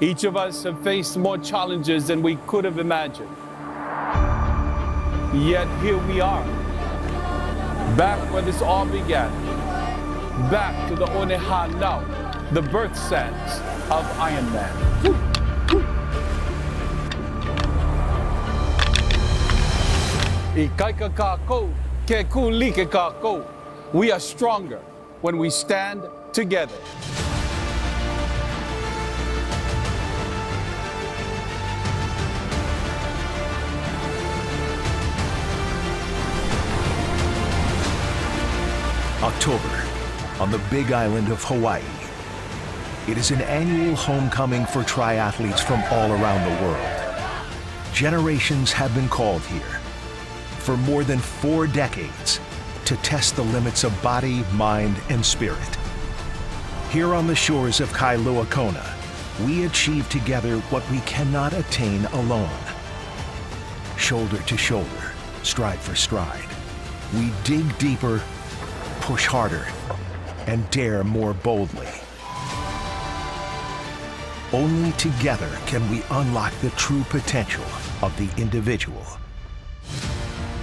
Each of us have faced more challenges than we could have imagined. Yet here we are, back where this all began, back to the Oneha now, the birth sands of Ironman. We are stronger when we stand together. October, on the Big Island of Hawaii. It is an annual homecoming for triathletes from all around the world. Generations have been called here for more than 4 decades to test the limits of body, mind, and spirit. Here on the shores of Kailua Kona, we achieve together what we cannot attain alone. Shoulder to shoulder, stride for stride, we dig deeper, push harder, and dare more boldly. Only together can we unlock the true potential of the individual.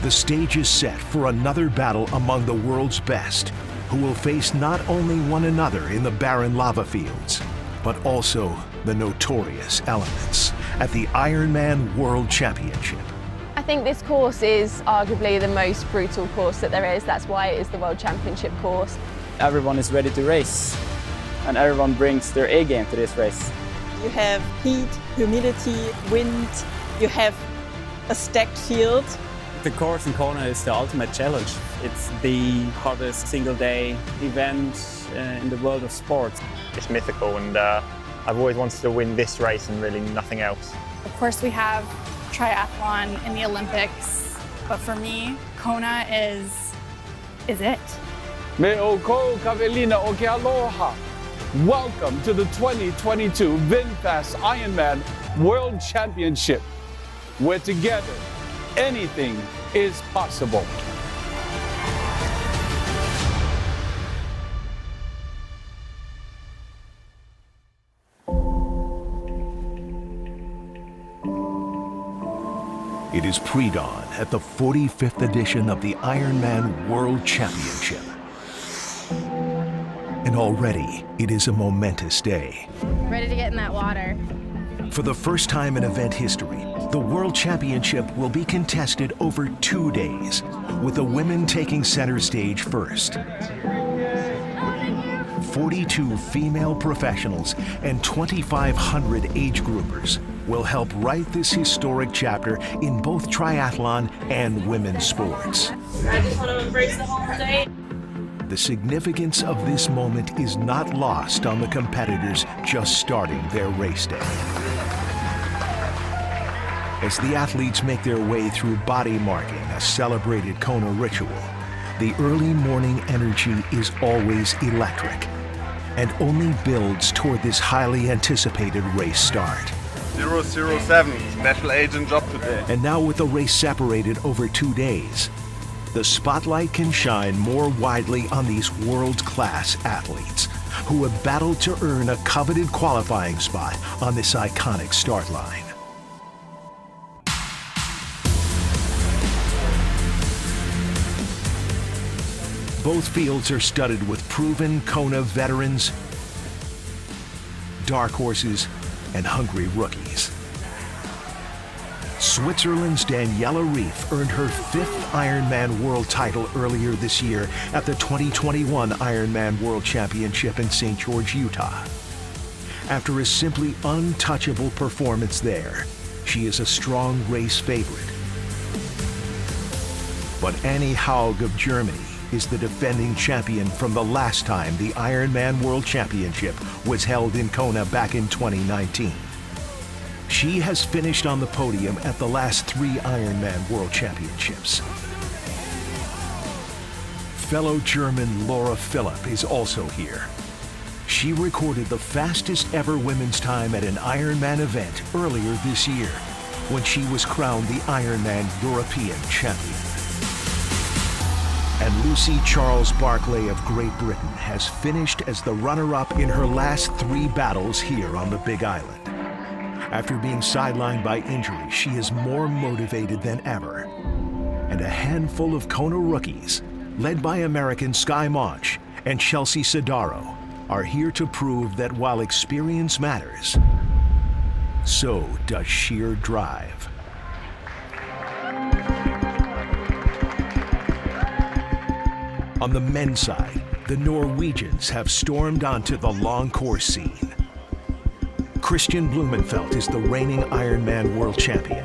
The stage is set for another battle among the world's best, who will face not only one another in the barren lava fields, but also the notorious elements at the Ironman World Championship. I think this course is arguably the most brutal course that there is. That's why it is the World Championship course. Everyone is ready to race, and everyone brings their A game to this race. You have heat, humidity, wind, you have a stacked field. The course in Kona is the ultimate challenge. It's the hottest single-day event in the world of sports. It's mythical, and I've always wanted to win this race and really nothing else. Of course, we have triathlon in the Olympics, but for me, Kona is it. Me o ko kavelina o ke aloha. Welcome to the 2022 VinFast Ironman World Championship, where together anything is possible. It is pre-dawn at the 45th edition of the Ironman World Championship. And already, it is a momentous day. Ready to get in that water. For the first time in event history, the World Championship will be contested over 2 days, with the women taking center stage first. 42 female professionals and 2,500 age groupers will help write this historic chapter in both triathlon and women's sports. I just want to embrace the whole day. The significance of this moment is not lost on the competitors just starting their race day. As the athletes make their way through body marking, a celebrated Kona ritual, the early morning energy is always electric and only builds toward this highly anticipated race start. 007, special agent job today. And now with the race separated over 2 days, the spotlight can shine more widely on these world-class athletes who have battled to earn a coveted qualifying spot on this iconic start line. Both fields are studded with proven Kona veterans, dark horses, and hungry rookies. Switzerland's Daniela Ryf earned her 5th Ironman World title earlier this year at the 2021 Ironman World Championship in St. George, Utah. After a simply untouchable performance there, she is a strong race favorite. But Annie Haug of Germany is the defending champion from the last time the Ironman World Championship was held in Kona back in 2019. She has finished on the podium at the last 3 Ironman World Championships. Fellow German Laura Philipp is also here. She recorded the fastest ever women's time at an Ironman event earlier this year when she was crowned the Ironman European champion. And Lucy Charles Barclay of Great Britain has finished as the runner-up in her last 3 battles here on the Big Island. After being sidelined by injury, she is more motivated than ever. And a handful of Kona rookies, led by American Sky Monch and Chelsea Sodaro, are here to prove that while experience matters, so does sheer drive. On the men's side, the Norwegians have stormed onto the long course scene. Christian Blumenfeld is the reigning Ironman world champion.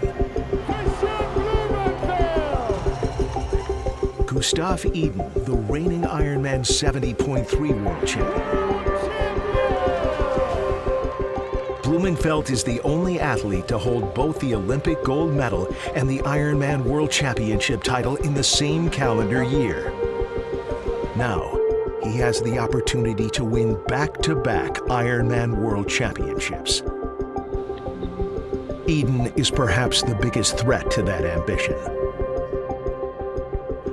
Gustav Eden, the reigning Ironman 70.3 world champion. Blumenfeld is the only athlete to hold both the Olympic gold medal and the Ironman World Championship title in the same calendar year. Now, he has the opportunity to win back-to-back Ironman World Championships. Eden is perhaps the biggest threat to that ambition.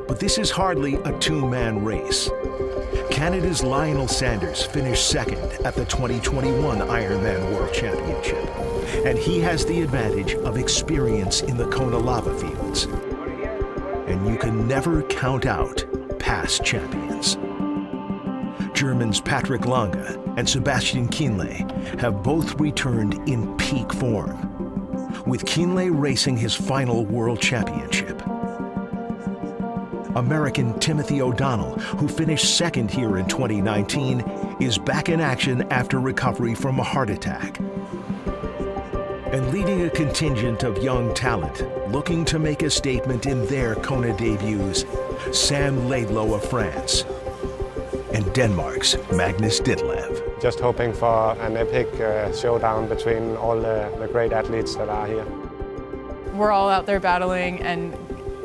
But this is hardly a two-man race. Canada's Lionel Sanders finished second at the 2021 Ironman World Championship, and he has the advantage of experience in the Kona lava fields. And you can never count out past champions. Germans Patrick Lange and Sebastian Kienle have both returned in peak form, with Kienle racing his final World Championship. American Timothy O'Donnell, who finished second here in 2019, is back in action after recovery from a heart attack. And leading a contingent of young talent looking to make a statement in their Kona debuts, Sam Laidlow of France and Denmark's Magnus Ditlev. Just hoping for an epic showdown between all the great athletes that are here. We're all out there battling, and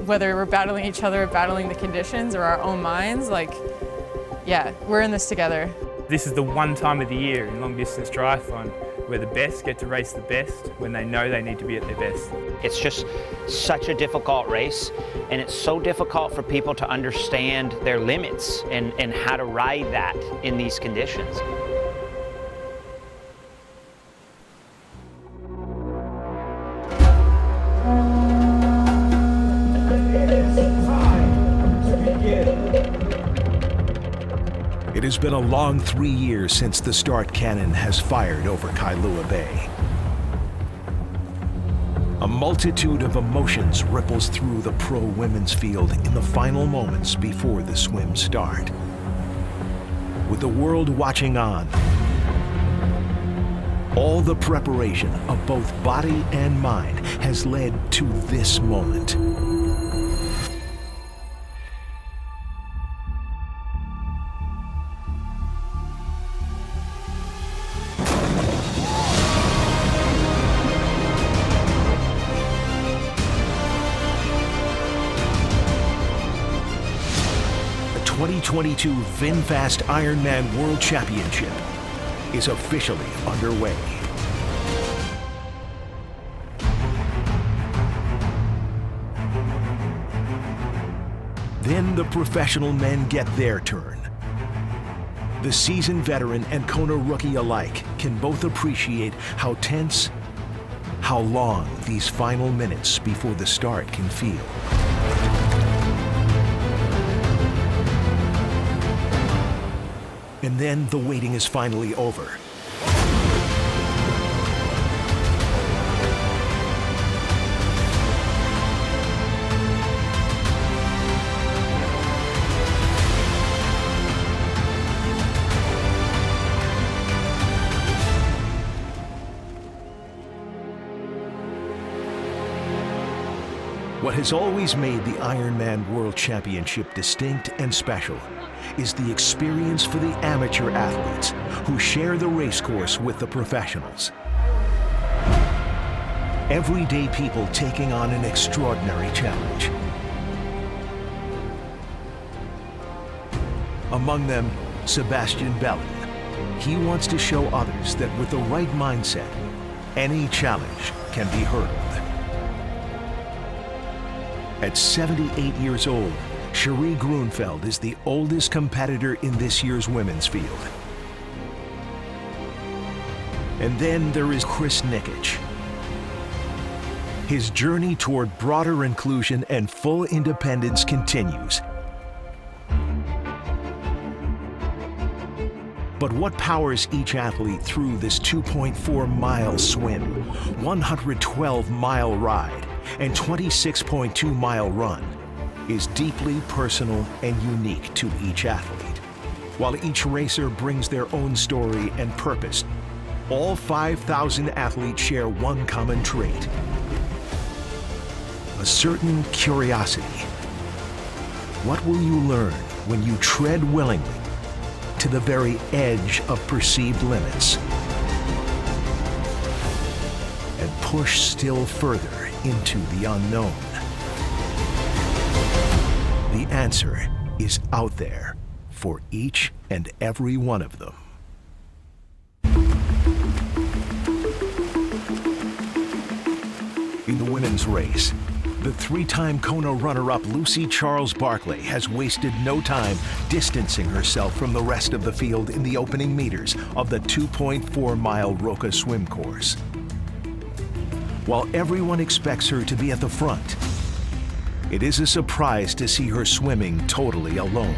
whether we're battling each other, battling the conditions, or our own minds, yeah, we're in this together. This is the one time of the year in long distance triathlon where the best get to race the best when they know they need to be at their best. It's just such a difficult race, and it's so difficult for people to understand their limits and how to ride that in these conditions. It has been a long 3 years since the start cannon has fired over Kailua Bay. A multitude of emotions ripples through the pro women's field in the final moments before the swim start. With the world watching on, all the preparation of both body and mind has led to this moment. The 2022 VinFast Ironman World Championship is officially underway. Then the professional men get their turn. The seasoned veteran and Kona rookie alike can both appreciate how tense, how long these final minutes before the start can feel. And then the waiting is finally over. What has always made the Ironman World Championship distinct and special is the experience for the amateur athletes who share the race course with the professionals. Everyday people taking on an extraordinary challenge. Among them, Sebastian Bellin. He wants to show others that with the right mindset, any challenge can be hurdled. At 78 years old, Cherie Grunfeld is the oldest competitor in this year's women's field. And then there is Chris Nikic, His journey toward broader inclusion and full independence continues. But what powers each athlete through this 2.4-mile swim, 112-mile ride, and 26.2-mile run is deeply personal and unique to each athlete. While each racer brings their own story and purpose, all 5,000 athletes share one common trait: a certain curiosity. What will you learn when you tread willingly to the very edge of perceived limits and push still further into the unknown? The answer is out there for each and every one of them. In the women's race, the three-time Kona runner-up Lucy Charles Barclay has wasted no time distancing herself from the rest of the field in the opening meters of the 2.4-mile Roka swim course. While everyone expects her to be at the front, it is a surprise to see her swimming totally alone.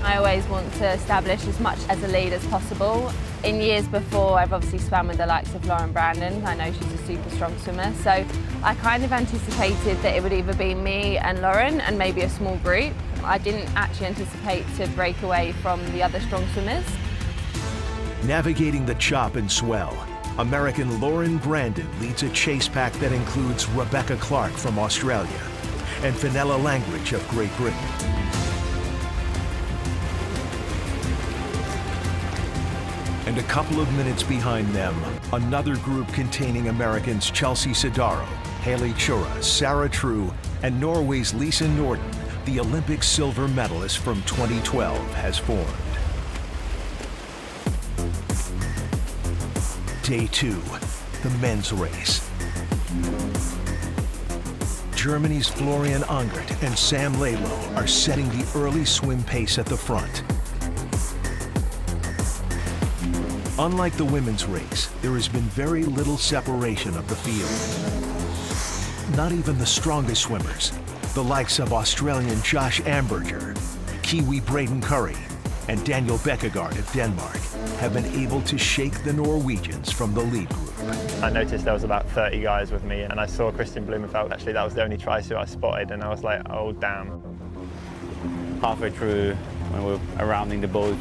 I always want to establish as much as a lead as possible. In years before, I've obviously swam with the likes of Lauren Brandon. I know she's a super strong swimmer, so I kind of anticipated that it would either be me and Lauren and maybe a small group. I didn't actually anticipate to break away from the other strong swimmers. Navigating the chop and swell, American Lauren Brandon leads a chase pack that includes Rebecca Clark from Australia and Fenella Langridge of Great Britain. And a couple of minutes behind them, another group containing Americans Chelsea Sodaro, Haley Chura, Sarah True, and Norway's Lisa Norden, the Olympic silver medalist from 2012, has formed. Day 2, the men's race. Germany's Florian Angert and Sam Laidlow are setting the early swim pace at the front. Unlike the women's race, there has been very little separation of the field. Not even the strongest swimmers, the likes of Australian Josh Amberger, Kiwi Braden Curry, and Daniel Bekkegaard of Denmark, have been able to shake the Norwegians from the lead group. I noticed there was about 30 guys with me, and I saw Christian Blumenfeld. Actually, that was the only tri-suit I spotted, and I was like, oh damn. Halfway through, when we were rounding the boat,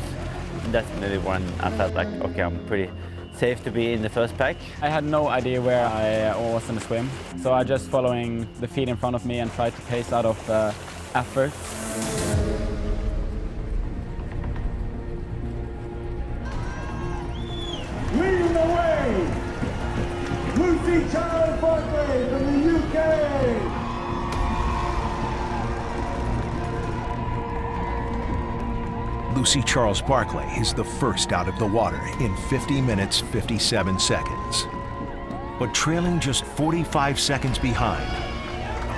definitely when I felt like, okay, I'm pretty safe to be in the first pack. I had no idea where I was in the swim, so I just following the feet in front of me and tried to pace out of effort. Leading the way, Lucy Charles Barclay from the UK. Lucy Charles Barclay is the first out of the water in 50 minutes, 57 seconds. But trailing just 45 seconds behind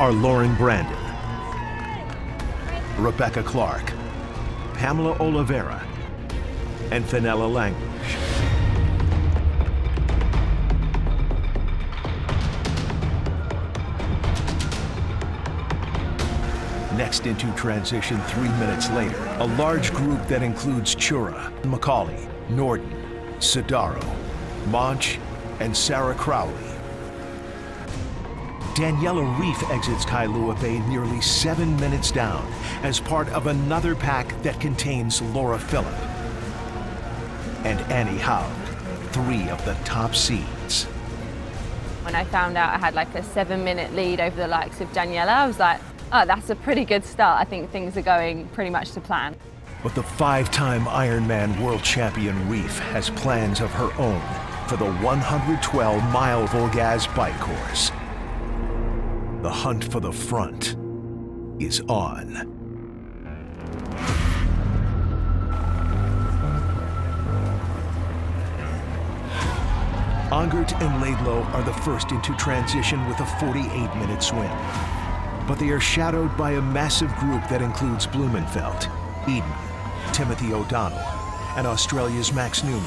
are Lauren Brandon, Rebecca Clark, Pamela Oliveira, and Fenella Langridge. Next into transition 3 minutes later, a large group that includes Chura, McCauley, Norden, Sodaro, Monch, and Sarah Crowley. Daniela Reef exits Kailua Bay nearly 7 minutes down as part of another pack that contains Laura Phillip and Annie Haug, 3 of the top seeds. When I found out I had like a 7-minute lead over the likes of Daniela, I was like, oh, that's a pretty good start. I think things are going pretty much to plan. But the 5-time Ironman world champion Reef has plans of her own for the 112-mile Volgaz bike course. The hunt for the front is on. Angert and Laidlow are the first into transition with a 48-minute swim. But they are shadowed by a massive group that includes Blumenfeld, Eden, Timothy O'Donnell, and Australia's Max Newman.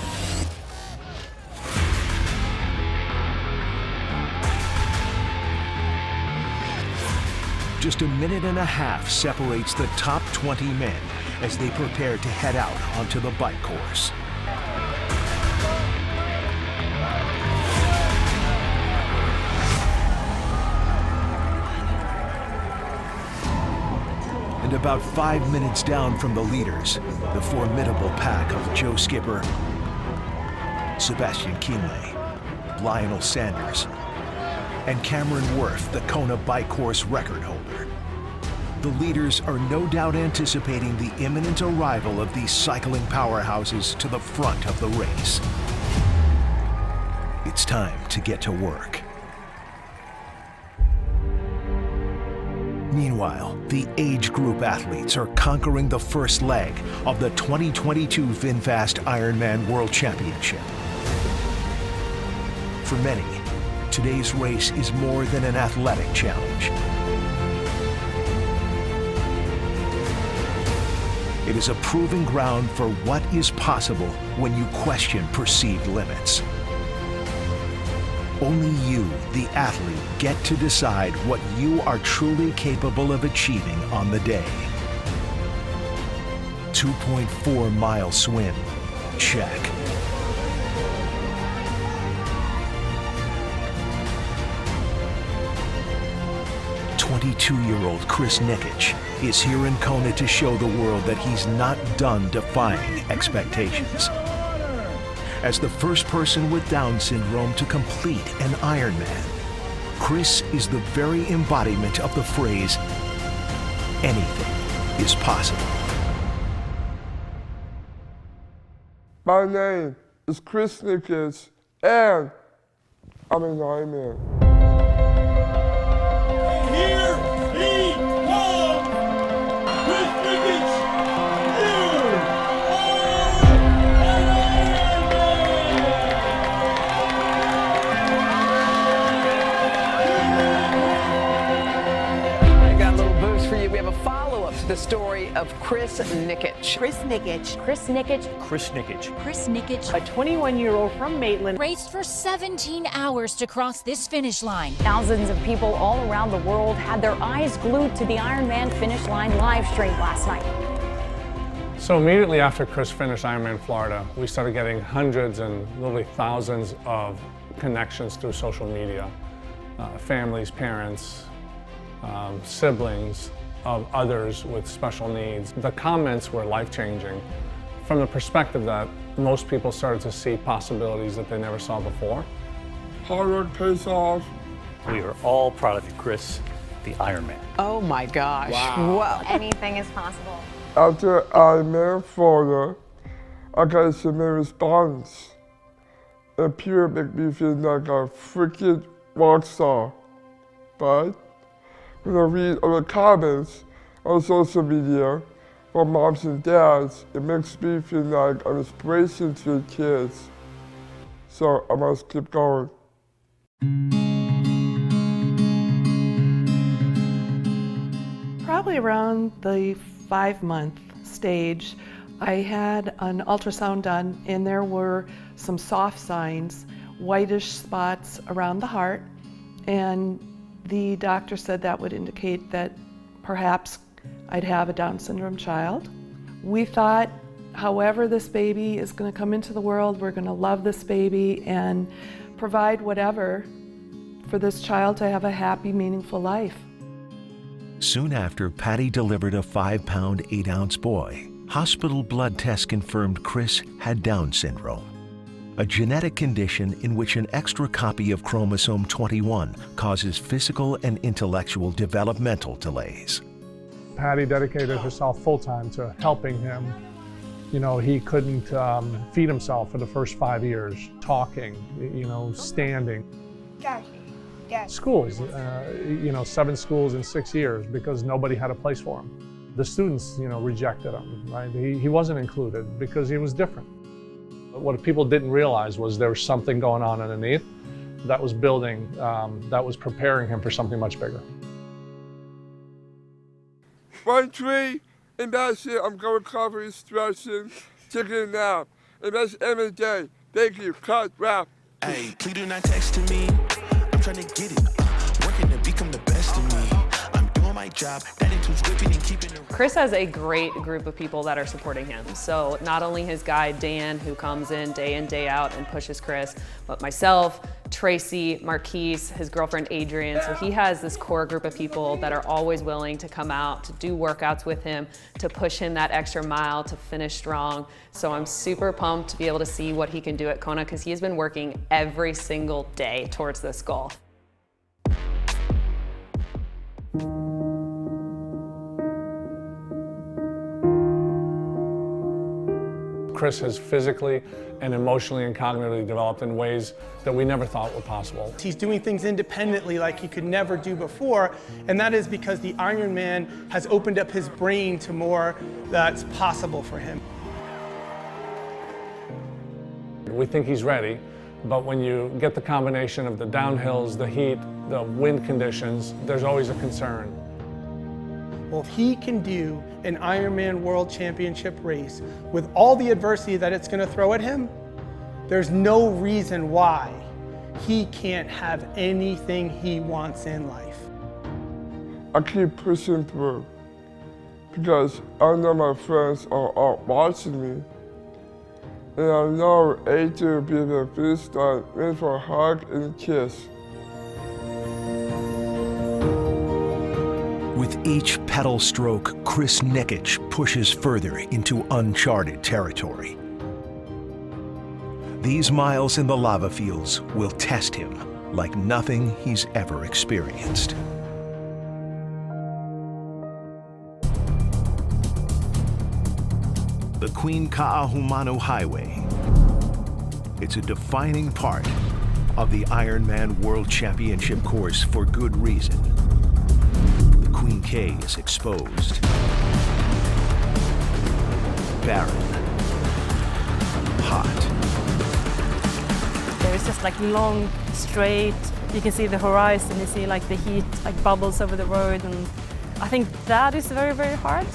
Just a minute and a half separates the top 20 men as they prepare to head out onto the bike course. And about 5 minutes down from the leaders, the formidable pack of Joe Skipper, Sebastian Kienle, Lionel Sanders, and Cameron Worth, the Kona bike course record holder. The leaders are no doubt anticipating the imminent arrival of these cycling powerhouses to the front of the race. It's time to get to work. Meanwhile, the age group athletes are conquering the first leg of the 2022 VinFast Ironman World Championship. For many, today's race is more than an athletic challenge. It is a proving ground for what is possible when you question perceived limits. Only you, the athlete, get to decide what you are truly capable of achieving on the day. 2.4-mile swim, check. 22-year-old Chris Nikic is here in Kona to show the world that he's not done defying expectations. As the first person with Down syndrome to complete an Ironman, Chris is the very embodiment of the phrase, anything is possible. My name is Chris Nikic, and I'm an Ironman. Here he comes! Chris Nikic, I got a little boost for you. We have a follow-up to the story of Chris Nikic. Chris Nikic. Chris Nikic. Chris Nikic. Chris Nikic. A 21-year-old from Maitland. Raced for 17 hours to cross this finish line. Thousands of people all around the world had their eyes glued to the Ironman finish line live stream last night. So immediately after Chris finished Ironman Florida, we started getting hundreds and literally thousands of connections through social media. Families, parents, siblings of others with special needs. The comments were life-changing from the perspective that most people started to see possibilities that they never saw before. Hard work pays off. We are all proud of you, Chris, the Ironman. Oh my gosh. Wow. Anything is possible. After Ironman Florida, I got some response. And people make me feel like a freaking rock star. But when I read all the comments on social media from moms and dads, it makes me feel like an inspiration to the kids. So I must keep going. Probably around the 5-month stage, I had an ultrasound done and there were some soft signs, whitish spots around the heart, and the doctor said that would indicate that perhaps I'd have a Down syndrome child. We thought, however this baby is going to come into the world, we're going to love this baby and provide whatever for this child to have a happy, meaningful life. Soon after Patty delivered a 5-pound, 8-ounce boy, hospital blood tests confirmed Chris had Down syndrome, a genetic condition in which an extra copy of chromosome 21 causes physical and intellectual developmental delays. Patty dedicated herself full-time to helping him. You know, he couldn't feed himself for the first 5 years, talking, standing. Schools, 7 schools in 6 years because nobody had a place for him. The students, rejected him, right? He wasn't included because he was different. What people didn't realize was there was something going on underneath that was building, that was preparing him for something much bigger. 1-3, and that's it. I'm going to cover instructions, taking a nap. And that's the end of the day. Thank you. Cut, wrap. Hey, please do not text to me. I'm trying to get it. Working to become the best of me. I'm doing my job. That includes whipping and keeping it. Chris has a great group of people that are supporting him. So not only his guy, Dan, who comes in, day out and pushes Chris, but myself, Tracy, Marquise, his girlfriend Adrian. So he has this core group of people that are always willing to come out, to do workouts with him, to push him that extra mile, to finish strong. So I'm super pumped to be able to see what he can do at Kona, because he has been working every single day towards this goal. Chris has physically and emotionally and cognitively developed in ways that we never thought were possible. He's doing things independently like he could never do before, and that is because the Ironman has opened up his brain to more that's possible for him. We think he's ready, but when you get the combination of the downhills, the heat, the wind conditions, there's always a concern. Well, if he can do an Ironman World Championship race with all the adversity that it's going to throw at him, there's no reason why he can't have anything he wants in life. I keep pushing through because I know my friends are out watching me. And I know AJ will be the first time in for a hug and a kiss. With each pedal stroke, Chris Nikic pushes further into uncharted territory. These miles in the lava fields will test him like nothing he's ever experienced. The Queen Kaahumanu Highway. It's a defining part of the Ironman World Championship course for good reason. The Queen K is exposed, barren, hot. There's just like long, straight, you can see the horizon, you see like the heat like bubbles over the road, and I think that is very, very hard.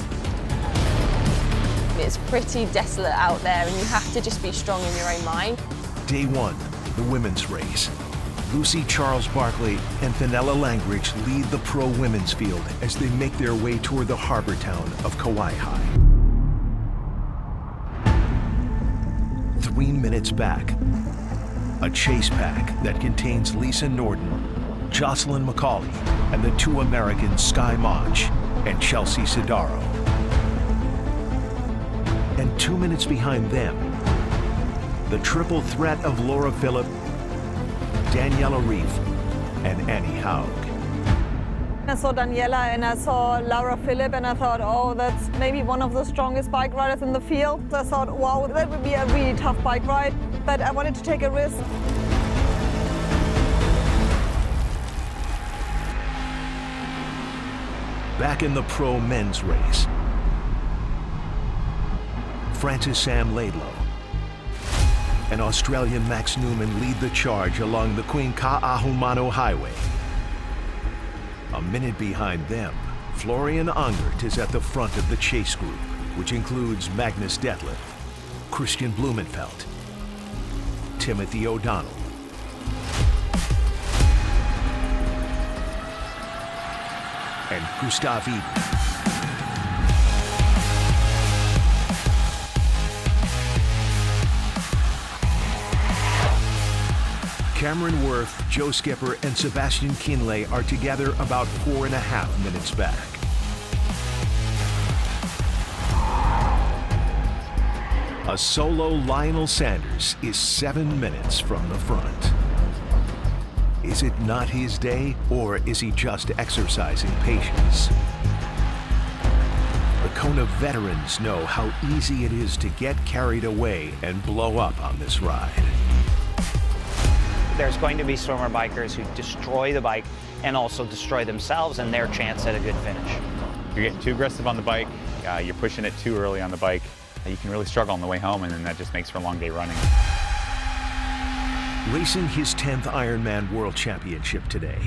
It's pretty desolate out there and you have to just be strong in your own mind. Day one, the women's race. Lucy Charles-Barkley and Fenella Langridge lead the pro women's field as they make their way toward the harbor town of Kauai. 3 minutes back, a chase pack that contains Lisa Norden, Jocelyn McCauley, and the two Americans Sky Moch and Chelsea Sodaro. And 2 minutes behind them, the triple threat of Laura Phillip, Daniela Reef, and Annie Haug. I saw Daniela and I saw Laura Phillip and I thought, oh, that's maybe one of the strongest bike riders in the field. I thought, wow, that would be a really tough bike ride, but I wanted to take a risk. Back in the pro men's race, Francis Sam Laidlow and Australian Max Newman lead the charge along the Queen Kaahumanu Highway. A minute behind them, Florian Angert is at the front of the chase group, which includes Magnus Detlef, Christian Blumenfeld, Timothy O'Donnell, and Gustav Iden. Cameron Worth, Joe Skipper, and Sebastian Kinley are together about 4.5 minutes back. A solo Lionel Sanders is 7 minutes from the front. Is it not his day, or is he just exercising patience? The Kona veterans know how easy it is to get carried away and blow up on this ride. There's going to be swimmer bikers who destroy the bike and also destroy themselves and their chance at a good finish. You're getting too aggressive on the bike, you're pushing it too early on the bike, you can really struggle on the way home, and then that just makes for a long day running. Racing his 10th Ironman World Championship today,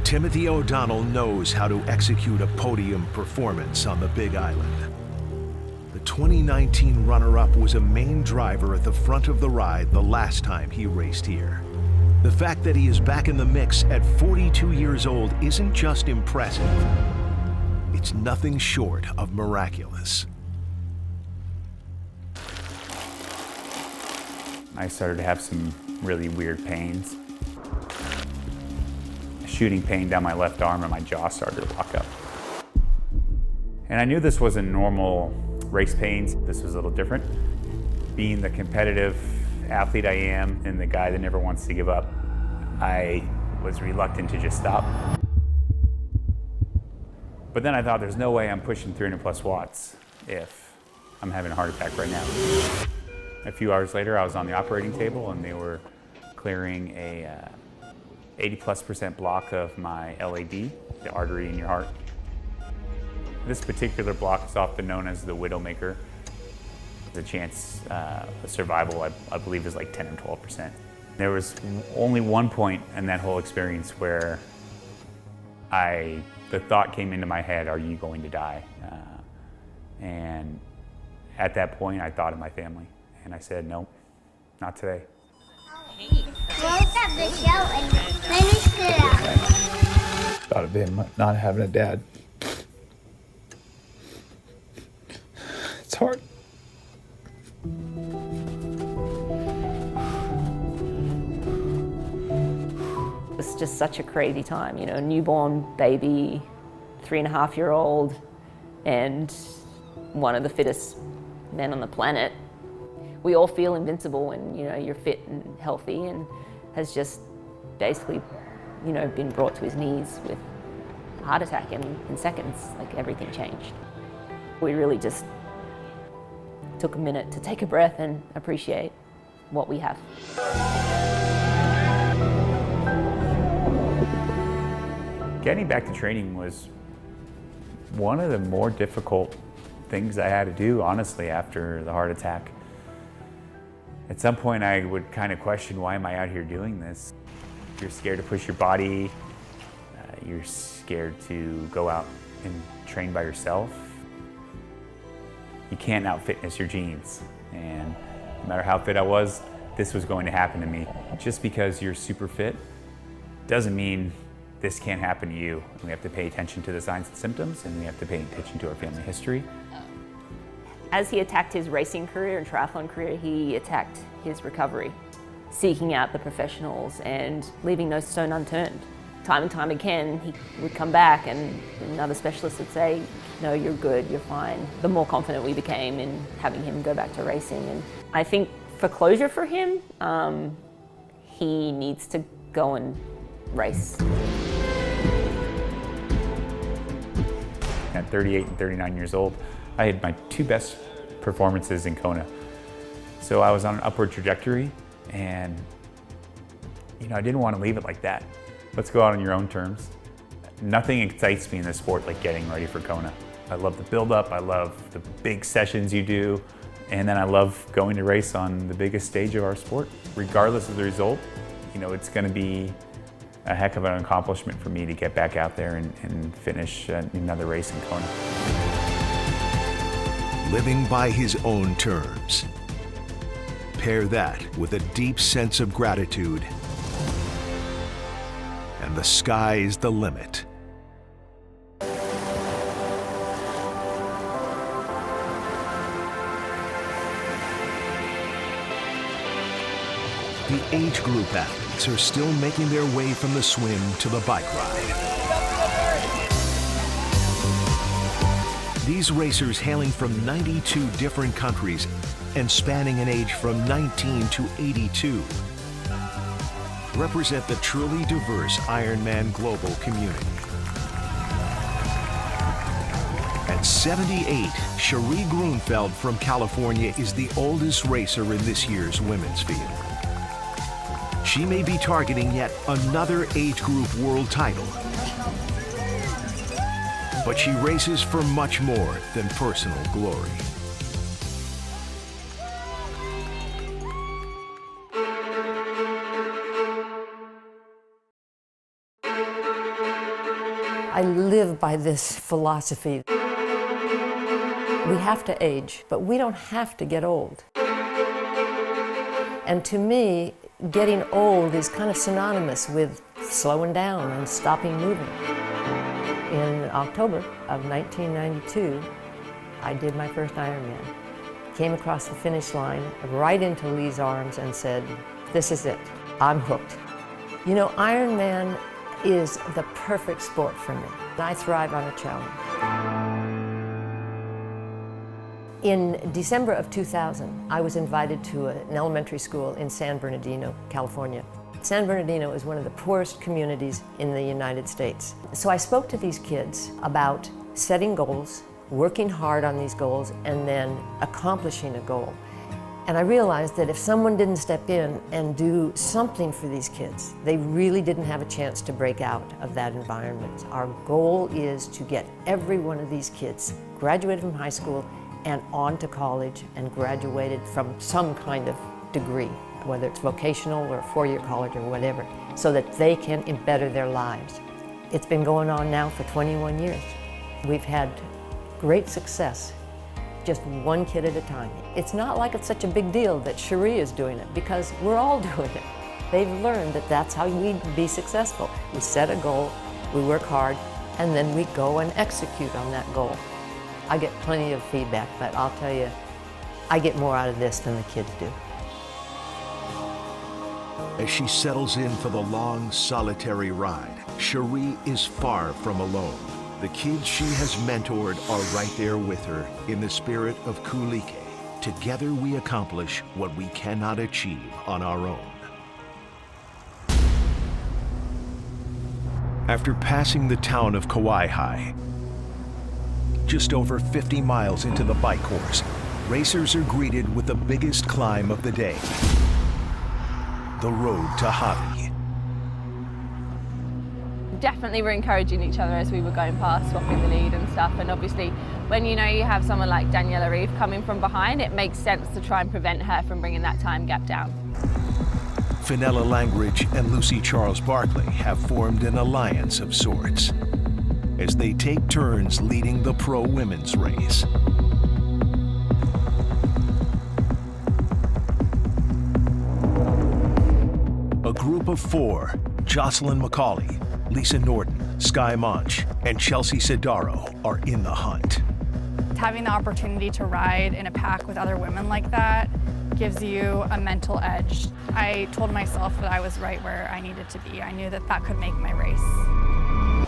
Timothy O'Donnell knows how to execute a podium performance on the Big Island. The 2019 runner-up was a main driver at the front of the ride the last time he raced here. The fact that he is back in the mix at 42 years old isn't just impressive. It's nothing short of miraculous. I started to have some really weird pains. A shooting pain down my left arm and my jaw started to lock up. And I knew this wasn't normal race pains. This was a little different. Being the competitive athlete I am and the guy that never wants to give up, I was reluctant to just stop. But then I thought, there's no way I'm pushing 300 plus watts if I'm having a heart attack right now. A few hours later, I was on the operating table and they were clearing a 80+% block of my LAD, the artery in your heart. This particular block is often known as the widowmaker. The chance of survival, I believe, is like 10 or 12%. There was only one point in that whole experience where the thought came into my head, are you going to die? And at that point, I thought of my family. And I said, nope, not today. Thought of him not having a dad. It's hard. It's just such a crazy time, you know, newborn baby, 3.5-year-old, and one of the fittest men on the planet. We all feel invincible when, you know, you're fit and healthy, and has just basically, you know, been brought to his knees with a heart attack in seconds. Like, everything changed. We really just took a minute to take a breath and appreciate what we have. Getting back to training was one of the more difficult things I had to do, honestly, after the heart attack. At some point, I would kind of question, why am I out here doing this? You're scared to push your body. You're scared to go out and train by yourself. You can't out-fitness your genes. And no matter how fit I was, this was going to happen to me. Just because you're super fit doesn't mean this can't happen to you. We have to pay attention to the signs and symptoms, and we have to pay attention to our family history. As he attacked his racing career and triathlon career, he attacked his recovery, seeking out the professionals and leaving no stone unturned. Time and time again, he would come back and another specialist would say, no, you're good, you're fine. The more confident we became in having him go back to racing. And I think for closure for him, he needs to go and race. At 38 and 39 years old, I had my 2 best performances in Kona. So I was on an upward trajectory, and you know, I didn't want to leave it like that. Let's go out on your own terms. Nothing excites me in this sport like getting ready for Kona. I love the build-up, I love the big sessions you do, and then I love going to race on the biggest stage of our sport. Regardless of the result, you know, it's going to be a heck of an accomplishment for me to get back out there and finish another race in Kona. Living by his own terms. Pair that with a deep sense of gratitude, and the sky's the limit. The age group athletes are still making their way from the swim to the bike ride. These racers, hailing from 92 different countries and spanning an age from 19 to 82, represent the truly diverse Ironman global community. At 78, Cherie Grunfeld from California is the oldest racer in this year's women's field. She may be targeting yet another age group world title, but she races for much more than personal glory. I live by this philosophy. We have to age, but we don't have to get old. And to me, getting old is kind of synonymous with slowing down and stopping moving. In October of 1992, I did my first Ironman. Came across the finish line, right into Lee's arms and said, this is it, I'm hooked. You know, Ironman is the perfect sport for me. I thrive on a challenge. In December of 2000, I was invited to an elementary school in San Bernardino, California. San Bernardino is one of the poorest communities in the United States. So I spoke to these kids about setting goals, working hard on these goals, and then accomplishing a goal. And I realized that if someone didn't step in and do something for these kids, they really didn't have a chance to break out of that environment. Our goal is to get every one of these kids graduated from high school and on to college and graduated from some kind of degree, whether it's vocational or a four-year college or whatever, so that they can better their lives. It's been going on now for 21 years. We've had great success, just one kid at a time. It's not like it's such a big deal that Cherie is doing it, because we're all doing it. They've learned that that's how we be successful. We set a goal, we work hard, and then we go and execute on that goal. I get plenty of feedback, but I'll tell you, I get more out of this than the kids do. As she settles in for the long, solitary ride, Cherie is far from alone. The kids she has mentored are right there with her in the spirit of Kulike. Together we accomplish what we cannot achieve on our own. After passing the town of Kauai, just over 50 miles into the bike course, racers are greeted with the biggest climb of the day, the road to Hawaii. Definitely were encouraging each other as we were going past, swapping the lead and stuff. And obviously, when you know you have someone like Daniela Reeve coming from behind, it makes sense to try and prevent her from bringing that time gap down. Fenella Langridge and Lucy Charles Barkley have formed an alliance of sorts as they take turns leading the pro women's race. A group of four, Jocelyn McCauley, Lisa Norton, Sky Monch, and Chelsea Sidaro are in the hunt. Having the opportunity to ride in a pack with other women like that gives you a mental edge. I told myself that I was right where I needed to be. I knew that that could make my race.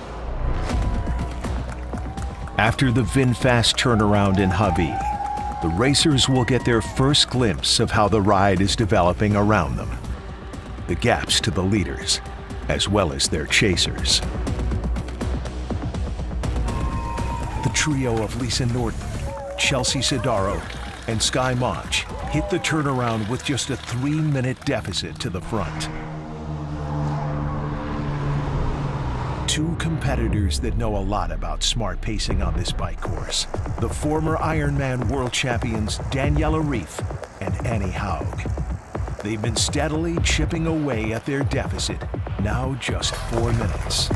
After the VinFast turnaround in Hawaii, the racers will get their first glimpse of how the ride is developing around them. The gaps to the leaders, as well as their chasers. The trio of Lisa Norton, Chelsea Sidaro, and Sky Monch hit the turnaround with just a 3-minute deficit to the front. Two competitors that know a lot about smart pacing on this bike course. The former Ironman world champions Daniela Reeve and Annie Haug. They've been steadily chipping away at their deficit, now just 4 minutes.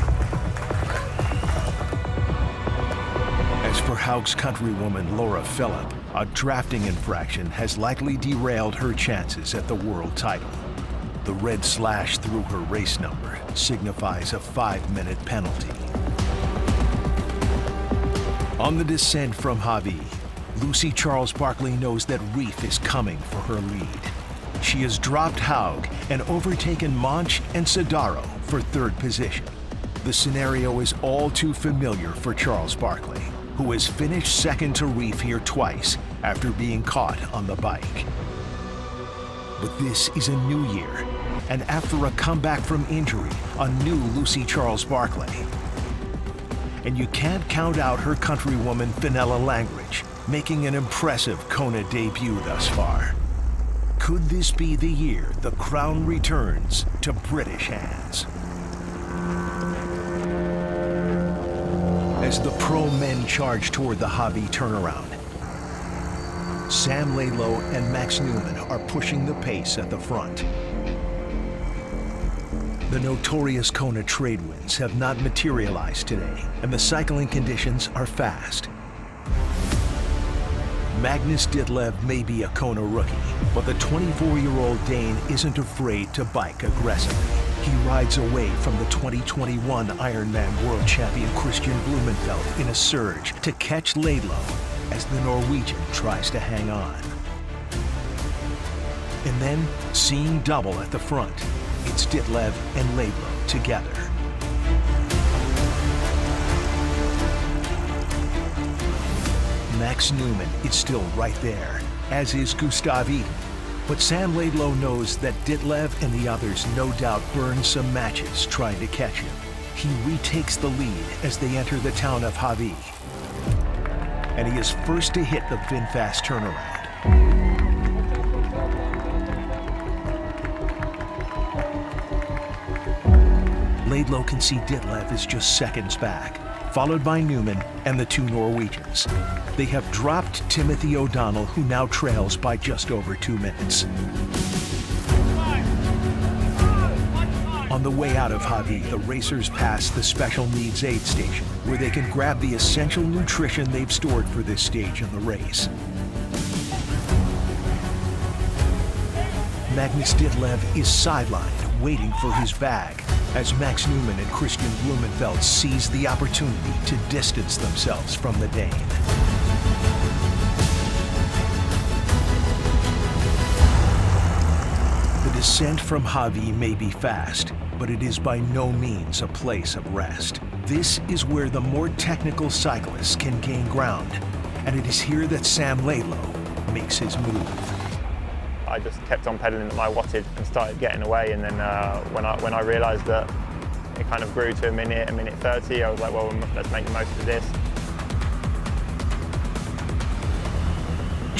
As for Haug's countrywoman Laura Phillip, a drafting infraction has likely derailed her chances at the world title. The red slash through her race number signifies a 5-minute penalty. On the descent from Hawaii, Lucy Charles Barkley knows that Reeve is coming for her lead. She has dropped Haug and overtaken Monch and Sidaro for third position. The scenario is all too familiar for Charles Barkley, who has finished second to Reeve here twice after being caught on the bike. But this is a new year, and after a comeback from injury, a new Lucy Charles Barkley. And you can't count out her countrywoman Fenella Langridge, making an impressive Kona debut thus far. Could this be the year the crown returns to British hands? As the pro men charge toward the Hawaii turnaround, Sam Laidlow and Max Newman are pushing the pace at the front. The notorious Kona trade winds have not materialized today, and the cycling conditions are fast. Magnus Ditlev may be a Kona rookie, but the 24-year-old Dane isn't afraid to bike aggressively. He rides away from the 2021 Ironman world champion Christian Blumenfeld in a surge to catch Laidlaw as the Norwegian tries to hang on. And then, seeing double at the front, it's Ditlev and Laidlaw together. Max Newman is still right there, as is Gustav Iden. But Sam Laidlaw knows that Ditlev and the others no doubt burned some matches trying to catch him. He retakes the lead as they enter the town of Hawi. And he is first to hit the VinFast turnaround. Laidlaw can see Ditlev is just seconds back, followed by Newman and the two Norwegians. They have dropped Timothy O'Donnell, who now trails by just over 2 minutes. On the way out of Hawi, the racers pass the special needs aid station, where they can grab the essential nutrition they've stored for this stage in the race. Magnus Ditlev is sidelined, waiting for his bag, as Max Newman and Christian Blumenfeld seize the opportunity to distance themselves from the Dane. The descent from Hawi may be fast, but it is by no means a place of rest. This is where the more technical cyclists can gain ground, and it is here that Sam Laidlaw makes his move. I just kept on pedaling at my wattage and started getting away, and then when I realised that it kind of grew to a minute 30, I was like, well, let's make the most of this.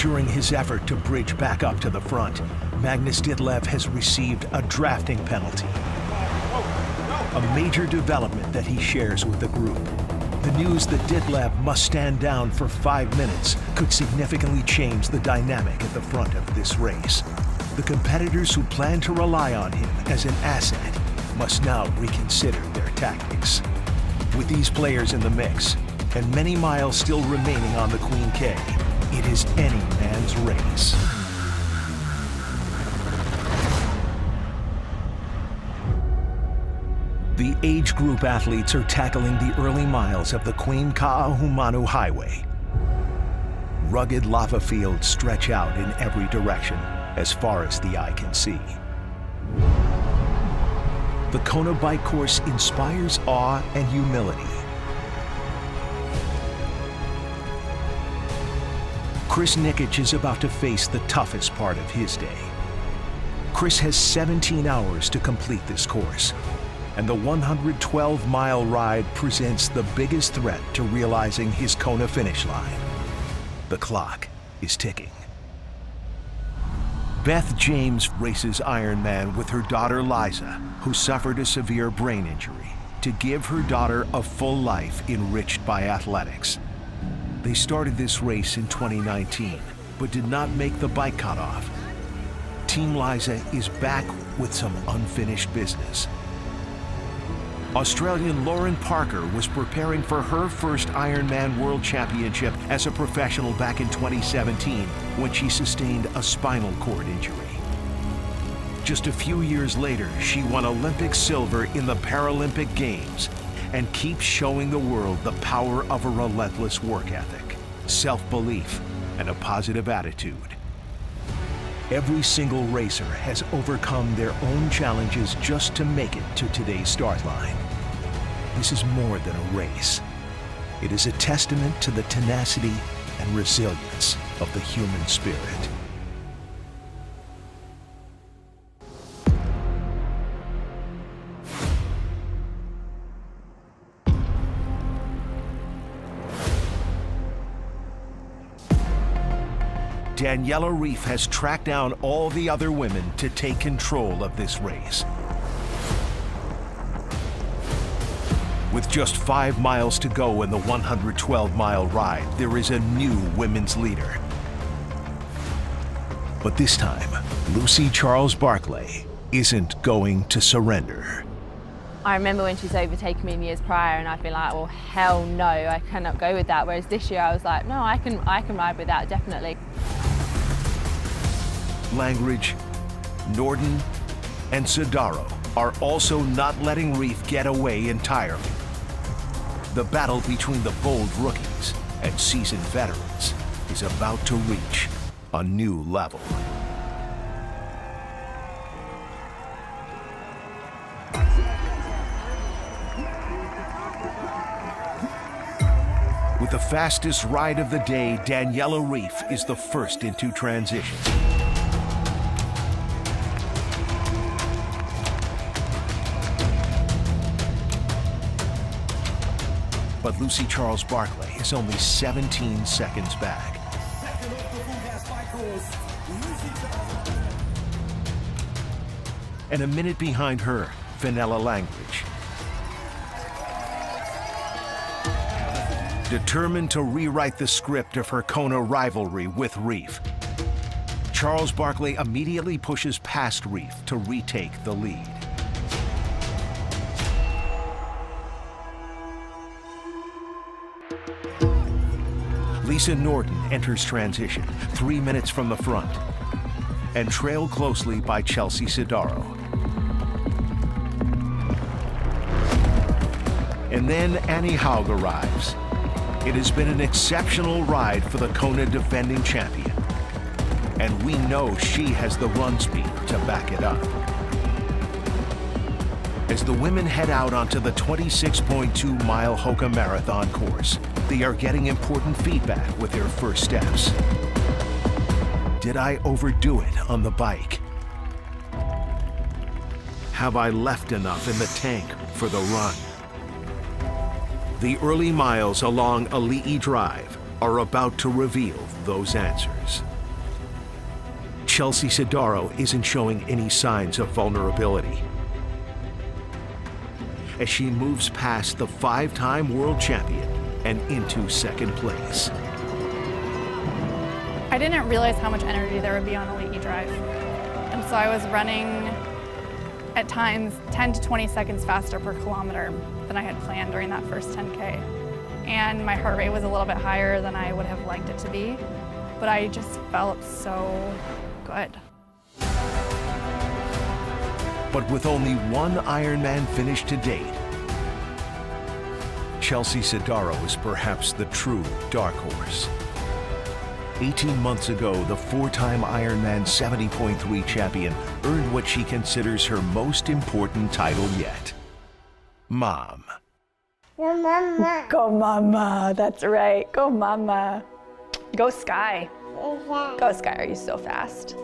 During his effort to bridge back up to the front, Magnus Ditlev has received a drafting penalty, a major development that he shares with the group. The news that Ditlev must stand down for 5 minutes could significantly change the dynamic at the front of this race. The competitors who plan to rely on him as an asset must now reconsider their tactics. With these players in the mix, and many miles still remaining on the Queen K, it is any man's race. The age group athletes are tackling the early miles of the Queen Kaahumanu Highway. Rugged lava fields stretch out in every direction as far as the eye can see. The Kona bike course inspires awe and humility. Chris Nikic is about to face the toughest part of his day. Chris has 17 hours to complete this course, and the 112-mile ride presents the biggest threat to realizing his Kona finish line. The clock is ticking. Beth James races Ironman with her daughter Liza, who suffered a severe brain injury, to give her daughter a full life enriched by athletics. They started this race in 2019, but did not make the bike cutoff. Team Liza is back with some unfinished business. Australian Lauren Parker was preparing for her first Ironman World Championship as a professional back in 2017 when she sustained a spinal cord injury. Just a few years later, she won Olympic silver in the Paralympic Games and keeps showing the world the power of a relentless work ethic, self-belief, and a positive attitude. Every single racer has overcome their own challenges just to make it to today's start line. This is more than a race. It is a testament to the tenacity and resilience of the human spirit. Daniela Reif has tracked down all the other women to take control of this race. With just 5 miles to go in the 112-mile ride, there is a new women's leader. But this time, Lucy Charles Barclay isn't going to surrender. I remember when she was overtaking me in years prior and I'd be like, well, hell no, I cannot go with that. Whereas this year I was like, no, I can ride with that, definitely. Langridge, Norden, and Sidaro are also not letting Reef get away entirely. The battle between the bold rookies and seasoned veterans is about to reach a new level. With the fastest ride of the day, Daniela Reef is the first into transition. But Lucy Charles Barclay is only 17 seconds back. And a minute behind her, Fenella Langridge. Determined to rewrite the script of her Kona rivalry with Reef, Charles Barclay immediately pushes past Reef to retake the lead. Lisa Norden enters transition 3 minutes from the front and trailed closely by Chelsea Sidaro. And then Annie Haug arrives. It has been an exceptional ride for the Kona defending champion, and we know she has the run speed to back it up. As the women head out onto the 26.2-mile Hoka Marathon course, they are getting important feedback with their first steps. Did I overdo it on the bike? Have I left enough in the tank for the run? The early miles along Ali'i Drive are about to reveal those answers. Chelsea Sidaro isn't showing any signs of vulnerability as she moves past the 5-time world champion and into second place. I didn't realize how much energy there would be on Ali'i Drive. And so I was running at times 10 to 20 seconds faster per kilometer than I had planned during that first 10K. And my heart rate was a little bit higher than I would have liked it to be, but I just felt so good. But with only one Ironman finish to date, Chelsea Sidaro is perhaps the true dark horse. 18 months ago, the 4-time Ironman 70.3 champion earned what she considers her most important title yet. Mom. Go Mama. Go Mama, that's right. Go Mama. Go Sky. Go Sky, are you so fast?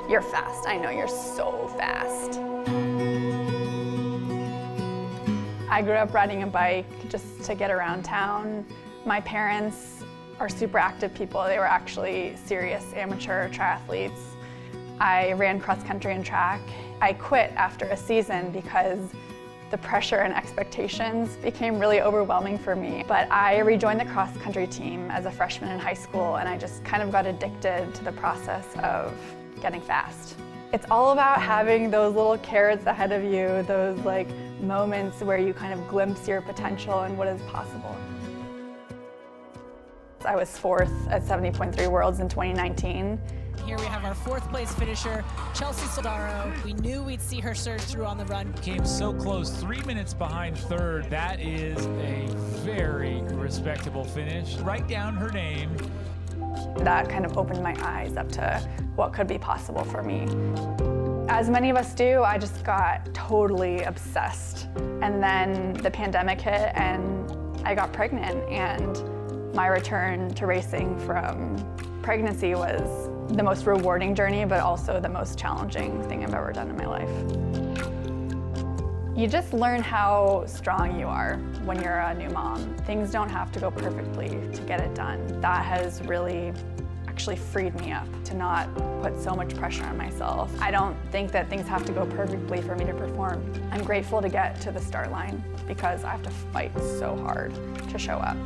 You're fast, I know you're so fast. I grew up riding a bike just to get around town. My parents are super active people. They were actually serious amateur triathletes. I ran cross country and track. I quit after a season because the pressure and expectations became really overwhelming for me. But I rejoined the cross country team as a freshman in high school, and I just kind of got addicted to the process of getting fast. It's all about having those little carrots ahead of you, those like moments where you kind of glimpse your potential and what is possible. I was 4th at 70.3 Worlds in 2019. Here we have our 4th place finisher, Chelsea Sidaro. We knew we'd see her surge through on the run. Came so close, 3 minutes behind 3rd. That is a very respectable finish. Write down her name. That kind of opened my eyes up to what could be possible for me. As many of us do, I just got totally obsessed. And then the pandemic hit and I got pregnant, and my return to racing from pregnancy was the most rewarding journey, but also the most challenging thing I've ever done in my life. You just learn how strong you are when you're a new mom. Things don't have to go perfectly to get it done. That has really actually freed me up to not put so much pressure on myself. I don't think that things have to go perfectly for me to perform. I'm grateful to get to the start line because I have to fight so hard to show up.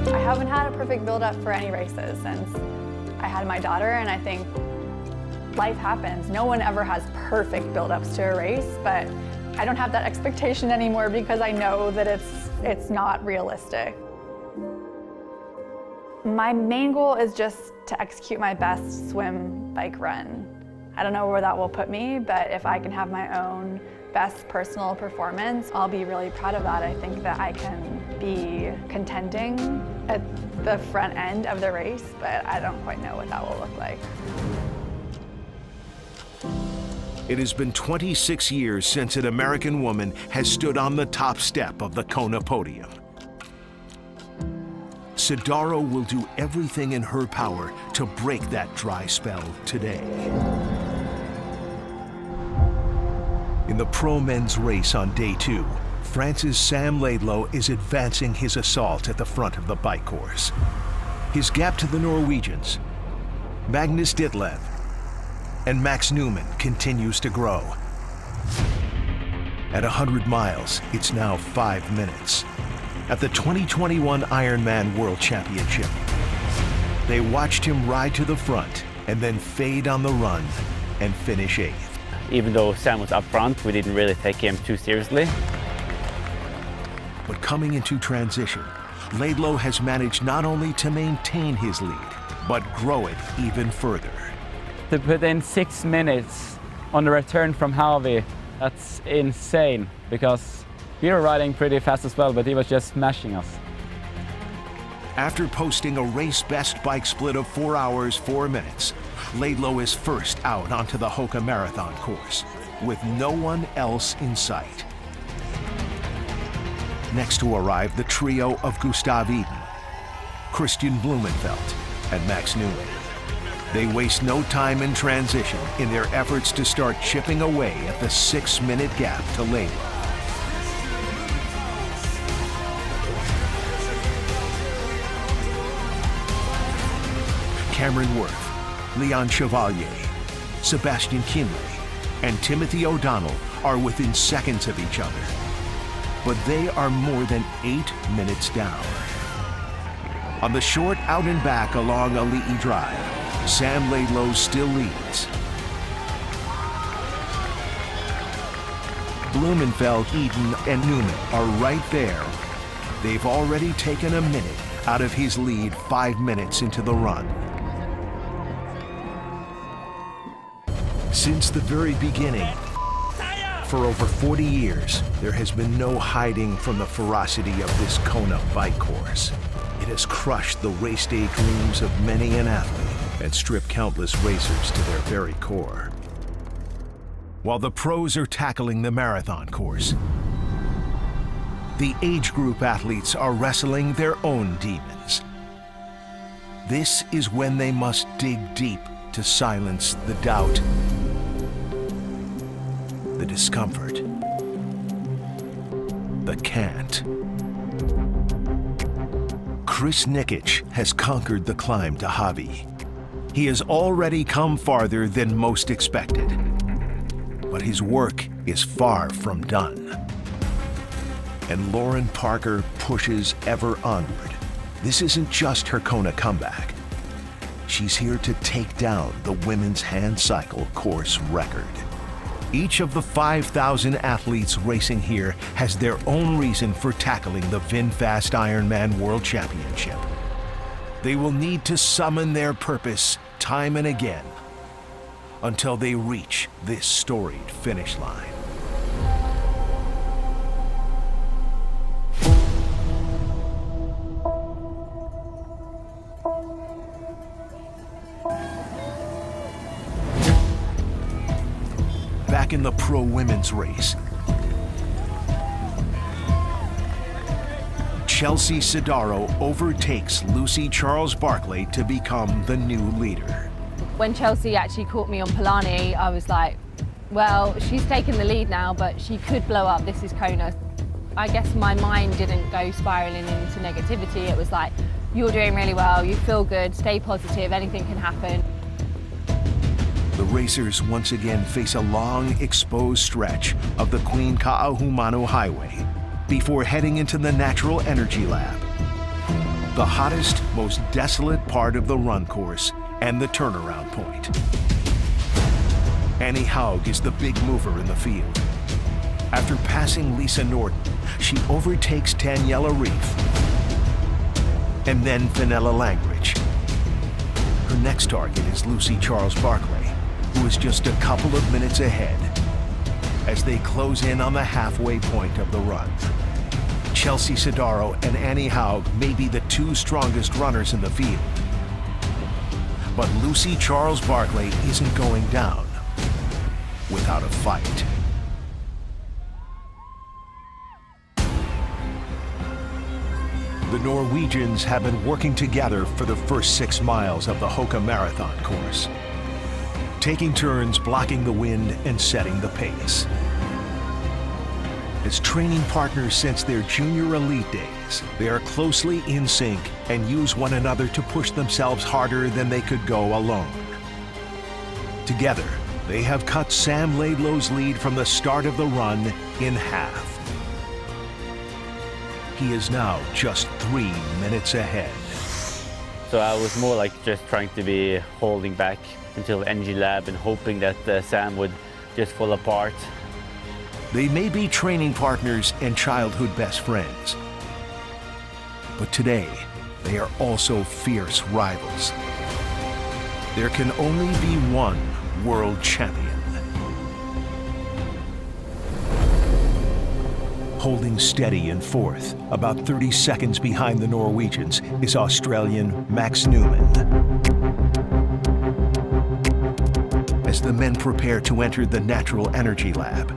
I haven't had a perfect build-up for any races since I had my daughter, and I think life happens. No one ever has perfect build-ups to a race, but I don't have that expectation anymore because I know that it's not realistic. My main goal is just to execute my best swim, bike, run. I don't know where that will put me, but if I can have my own best personal performance, I'll be really proud of that. I think that I can be contending at the front end of the race, but I don't quite know what that will look like. It has been 26 years since an American woman has stood on the top step of the Kona podium. Sidaro will do everything in her power to break that dry spell today. In the pro men's race on day 2, France's Sam Laidlow is advancing his assault at the front of the bike course. His gap to the Norwegians, Magnus Ditlev, and Max Newman continues to grow. At 100 miles, it's now 5 minutes. At the 2021 Ironman World Championship, they watched him ride to the front and then fade on the run and finish 8th. Even though Sam was up front, we didn't really take him too seriously. But coming into transition, Laidlow has managed not only to maintain his lead, but grow it even further. To put in 6 minutes on the return from Harvey, that's insane, because we were riding pretty fast as well, but he was just smashing us. After posting a race best bike split of 4 hours, 4 minutes, Laidlow is first out onto the Hoka Marathon course, with no one else in sight. Next to arrive the trio of Gustav Iden, Christian Blumenfeld, and Max Newman. They waste no time in transition in their efforts to start chipping away at the 6-minute gap to Laidlow. Cameron Worth, Leon Chevalier, Sebastian Kinley, and Timothy O'Donnell are within seconds of each other. But they are more than 8 minutes down. On the short out and back along Ali'i Drive, Sam Laidlow still leads. Blumenfeld, Eden, and Newman are right there. They've already taken a minute out of his lead 5 minutes into the run. Since the very beginning, for over 40 years, there has been no hiding from the ferocity of this Kona bike course. It has crushed the race day dreams of many an athlete and stripped countless racers to their very core. While the pros are tackling the marathon course, the age group athletes are wrestling their own demons. This is when they must dig deep to silence the doubt, the discomfort, the can't. Chris Nikic has conquered the climb to Hawi. He has already come farther than most expected, but his work is far from done. And Lauren Parker pushes ever onward. This isn't just her Kona comeback. She's here to take down the women's hand cycle course record. Each of the 5,000 athletes racing here has their own reason for tackling the VinFast Ironman World Championship. They will need to summon their purpose time and again until they reach this storied finish line. Back in the pro women's race, Chelsea Sidaro overtakes Lucy Charles Barclay to become the new leader. When Chelsea actually caught me on Polani, I was like, well, she's taken the lead now, but she could blow up. This is Kona. I guess my mind didn't go spiraling into negativity. It was like, you're doing really well, you feel good, stay positive, anything can happen. The racers once again face a long, exposed stretch of the Queen Kaahumanu Highway before heading into the Natural Energy Lab, the hottest, most desolate part of the run course and the turnaround point. Annie Haug is the big mover in the field. After passing Lisa Norton, she overtakes Daniela Reef and then Fenella Langridge. Her next target is Lucy Charles Barclay, who is just a couple of minutes ahead as they close in on the halfway point of the run. Chelsea Sodaro and Annie Haug may be the two strongest runners in the field. But Lucy Charles Barclay isn't going down without a fight. The Norwegians have been working together for the first 6 miles of the Hoka Marathon course, taking turns blocking the wind and setting the pace. As training partners since their junior elite days, they are closely in sync and use one another to push themselves harder than they could go alone. Together, they have cut Sam Laidlow's lead from the start of the run in half. He is now just 3 minutes ahead. So I was more like just trying to be holding back until the energy lab and hoping that Sam would just fall apart. They may be training partners and childhood best friends, but today they are also fierce rivals. There can only be one world champion. Holding steady in fourth, about 30 seconds behind the Norwegians, is Australian Max Newman. As the men prepare to enter the Natural Energy Lab,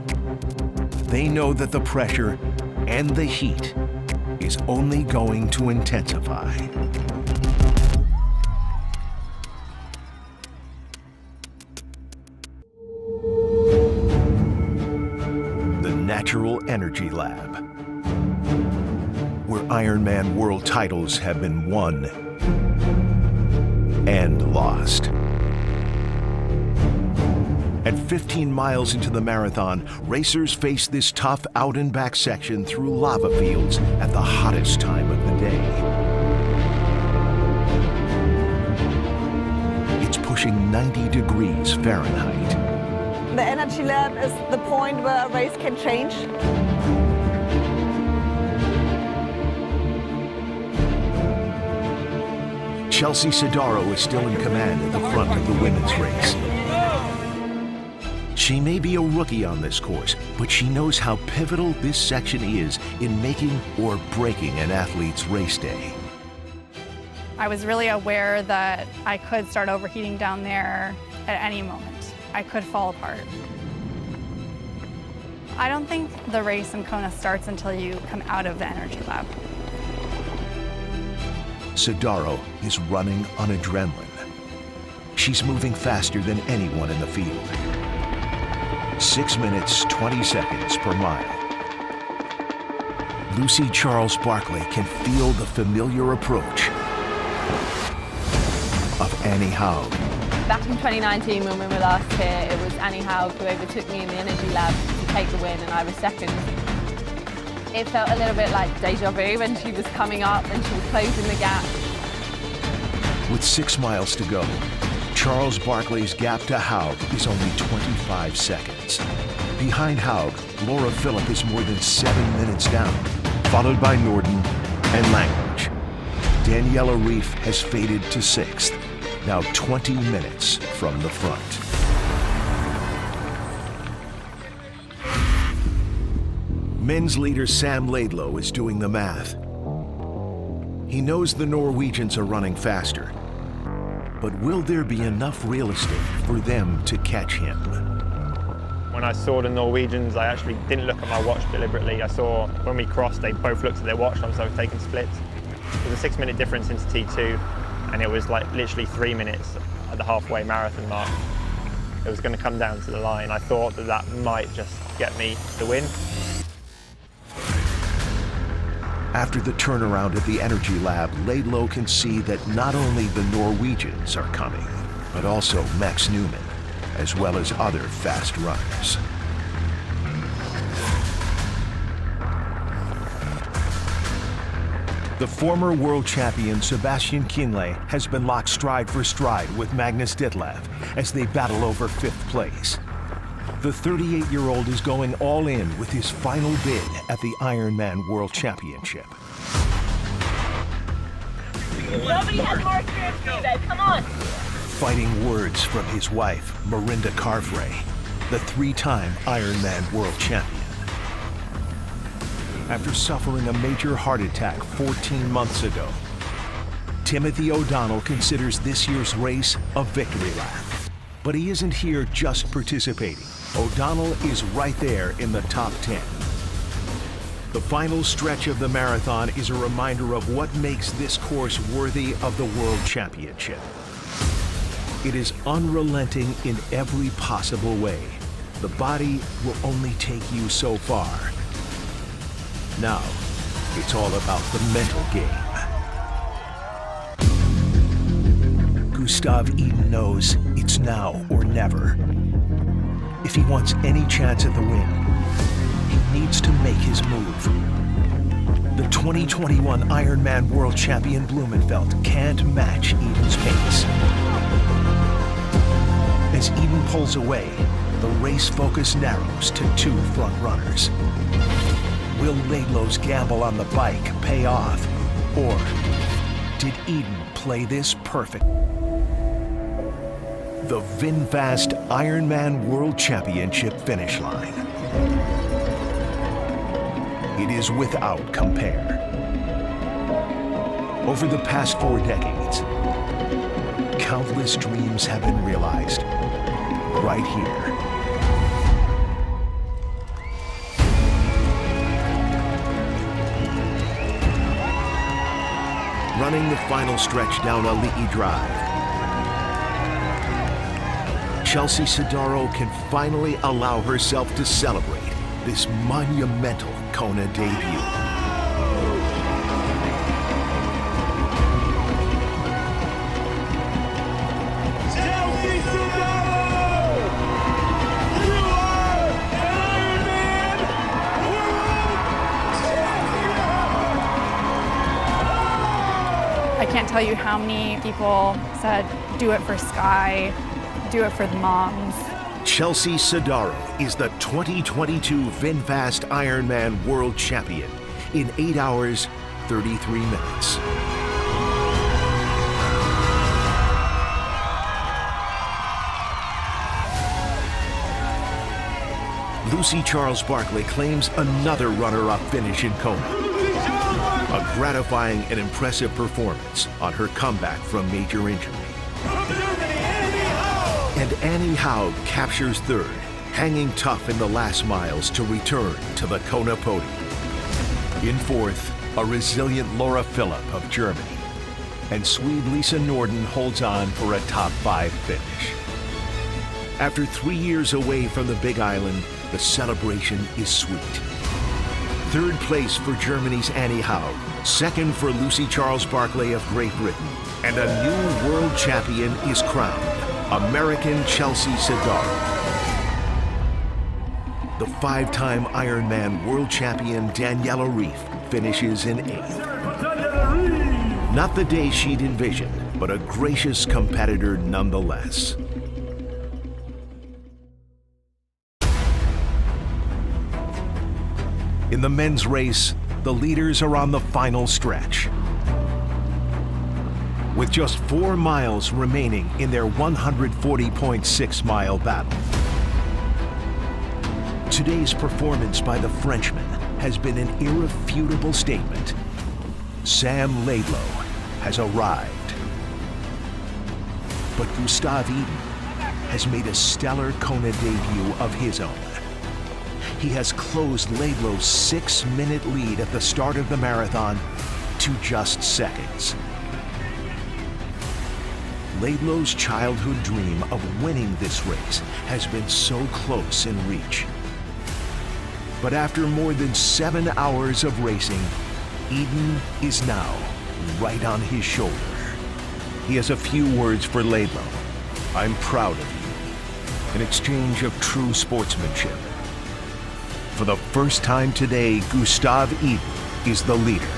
they know that the pressure and the heat is only going to intensify. The Natural Energy Lab, where Ironman world titles have been won and lost. At 15 miles into the marathon, racers face this tough out and back section through lava fields at the hottest time of the day. It's pushing 90 degrees Fahrenheit. The energy lab is the point where a race can change. Chelsea Sodaro is still in command at the front of the women's race. She may be a rookie on this course, but she knows how pivotal this section is in making or breaking an athlete's race day. I was really aware that I could start overheating down there at any moment. I could fall apart. I don't think the race in Kona starts until you come out of the energy lab. Sodaro is running on adrenaline. She's moving faster than anyone in the field. 6 minutes, 20 seconds per mile. Lucy Charles Barclay can feel the familiar approach of Annie Haug. Back in 2019 when we were last here, it was Annie Haug who overtook me in the energy lab to take the win and I was second. It felt a little bit like deja vu when she was coming up and she was closing the gap. With 6 miles to go, Charles Barclay's gap to Haug is only 25 seconds. Behind Haug, Laura Philipp is more than 7 minutes down, followed by Norton and Langridge. Daniela Reef has faded to 6th, now 20 minutes from the front. Men's leader Sam Laidlow is doing the math. He knows the Norwegians are running faster, but will there be enough real estate for them to catch him? When I saw the Norwegians, I actually didn't look at my watch deliberately. I saw when we crossed, they both looked at their watch, and I was taking splits. There was a 6-minute difference into T2, and it was like literally 3 minutes at the halfway marathon mark. It was going to come down to the line. I thought that that might just get me the win. After the turnaround at the Energy Lab, Laidlow can see that not only the Norwegians are coming, but also Max Newman, as well as other fast runners. The former world champion Sebastian Kienle has been locked stride for stride with Magnus Ditlev as they battle over 5th place. The 38-year-old is going all in with his final bid at the Ironman World Championship. Nobody has more experience than you guys, come on! Fighting words from his wife, Marinda Carfrae, the three-time Ironman World Champion. After suffering a major heart attack 14 months ago, Timothy O'Donnell considers this year's race a victory lap. But he isn't here just participating. O'Donnell is right there in the top 10. The final stretch of the marathon is a reminder of what makes this course worthy of the World Championship. It is unrelenting in every possible way. The body will only take you so far. Now, it's all about the mental game. Gustav Iden knows it's now or never. If he wants any chance at the win, he needs to make his move. The 2021 Ironman World Champion Blumenfeld can't match Eden's pace. As Eden pulls away, the race focus narrows to two front runners. Will Laidlow's gamble on the bike pay off? Or did Eden play this perfect? The VinFast Ironman World Championship finish line. It is without compare. Over the past 4 decades, countless dreams have been realized right here. Running the final stretch down Ali'i Drive, Chelsea Sodaro can finally allow herself to celebrate this monumental Kona debut. Chelsea Sodaro! You are an Ironman World I can't tell you how many people said, do it for Sky, do it for the moms. Chelsea Sodaro is the 2022 VinFast Ironman World Champion in 8 hours, 33 minutes. Lucy Charles Barkley claims another runner-up finish in Kona. A gratifying and impressive performance on her comeback from major injury. And Annie Haug captures third, hanging tough in the last miles to return to the Kona podium. In fourth, a resilient Laura Philipp of Germany. And Swede Lisa Norden holds on for a top 5 finish. After 3 years away from the Big Island, the celebration is sweet. Third place for Germany's Annie Haug, second for Lucy Charles Barkley of Great Britain, and a new world champion is crowned. American Chelsea Sodaro. The 5-time Ironman world champion Daniela Ryf finishes in 8th. Not the day she'd envisioned, but a gracious competitor nonetheless. In the men's race, the leaders are on the final stretch. With just 4 miles remaining in their 140.6-mile battle. Today's performance by the Frenchman has been an irrefutable statement. Sam Laidlow has arrived. But Gustav Iden has made a stellar Kona debut of his own. He has closed Laidlow's 6-minute lead at the start of the marathon to just seconds. Laidlow's childhood dream of winning this race has been so close in reach. But after more than 7 hours of racing, Iden is now right on his shoulder. He has a few words for Laidlow. I'm proud of you. An exchange of true sportsmanship. For the first time today, Gustav Iden is the leader.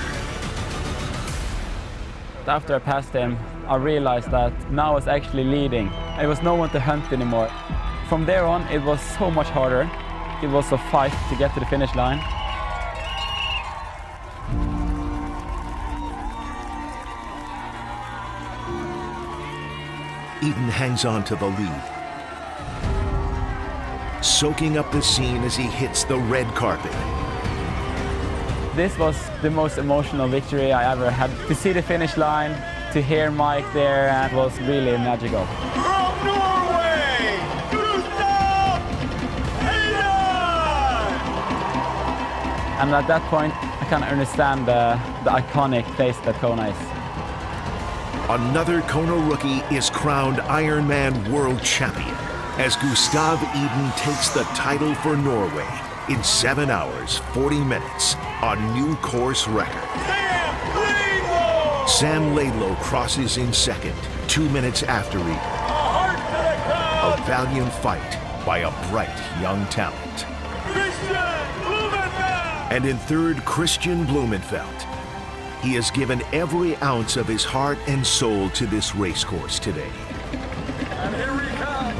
After I passed him, I realized that now I was actually leading. There was no one to hunt anymore. from there on, it was so much harder. It was a fight to get to the finish line. Eden hangs on to the lead, soaking up the scene as he hits the red carpet. This was the most emotional victory I ever had. To see the finish line, to hear Mike there, it was really magical. From Norway, Gustav Iden! And at that point, I kind of understand the iconic place that Kona is. Another Kona rookie is crowned Ironman World Champion as Gustav Iden takes the title for Norway in 7 hours, 40 minutes, a new course record. Sam Laidlow crosses in second, 2 minutes after Eden. A valiant fight by a bright young talent. And in third, Christian Blumenfeld. He has given every ounce of his heart and soul to this race course today.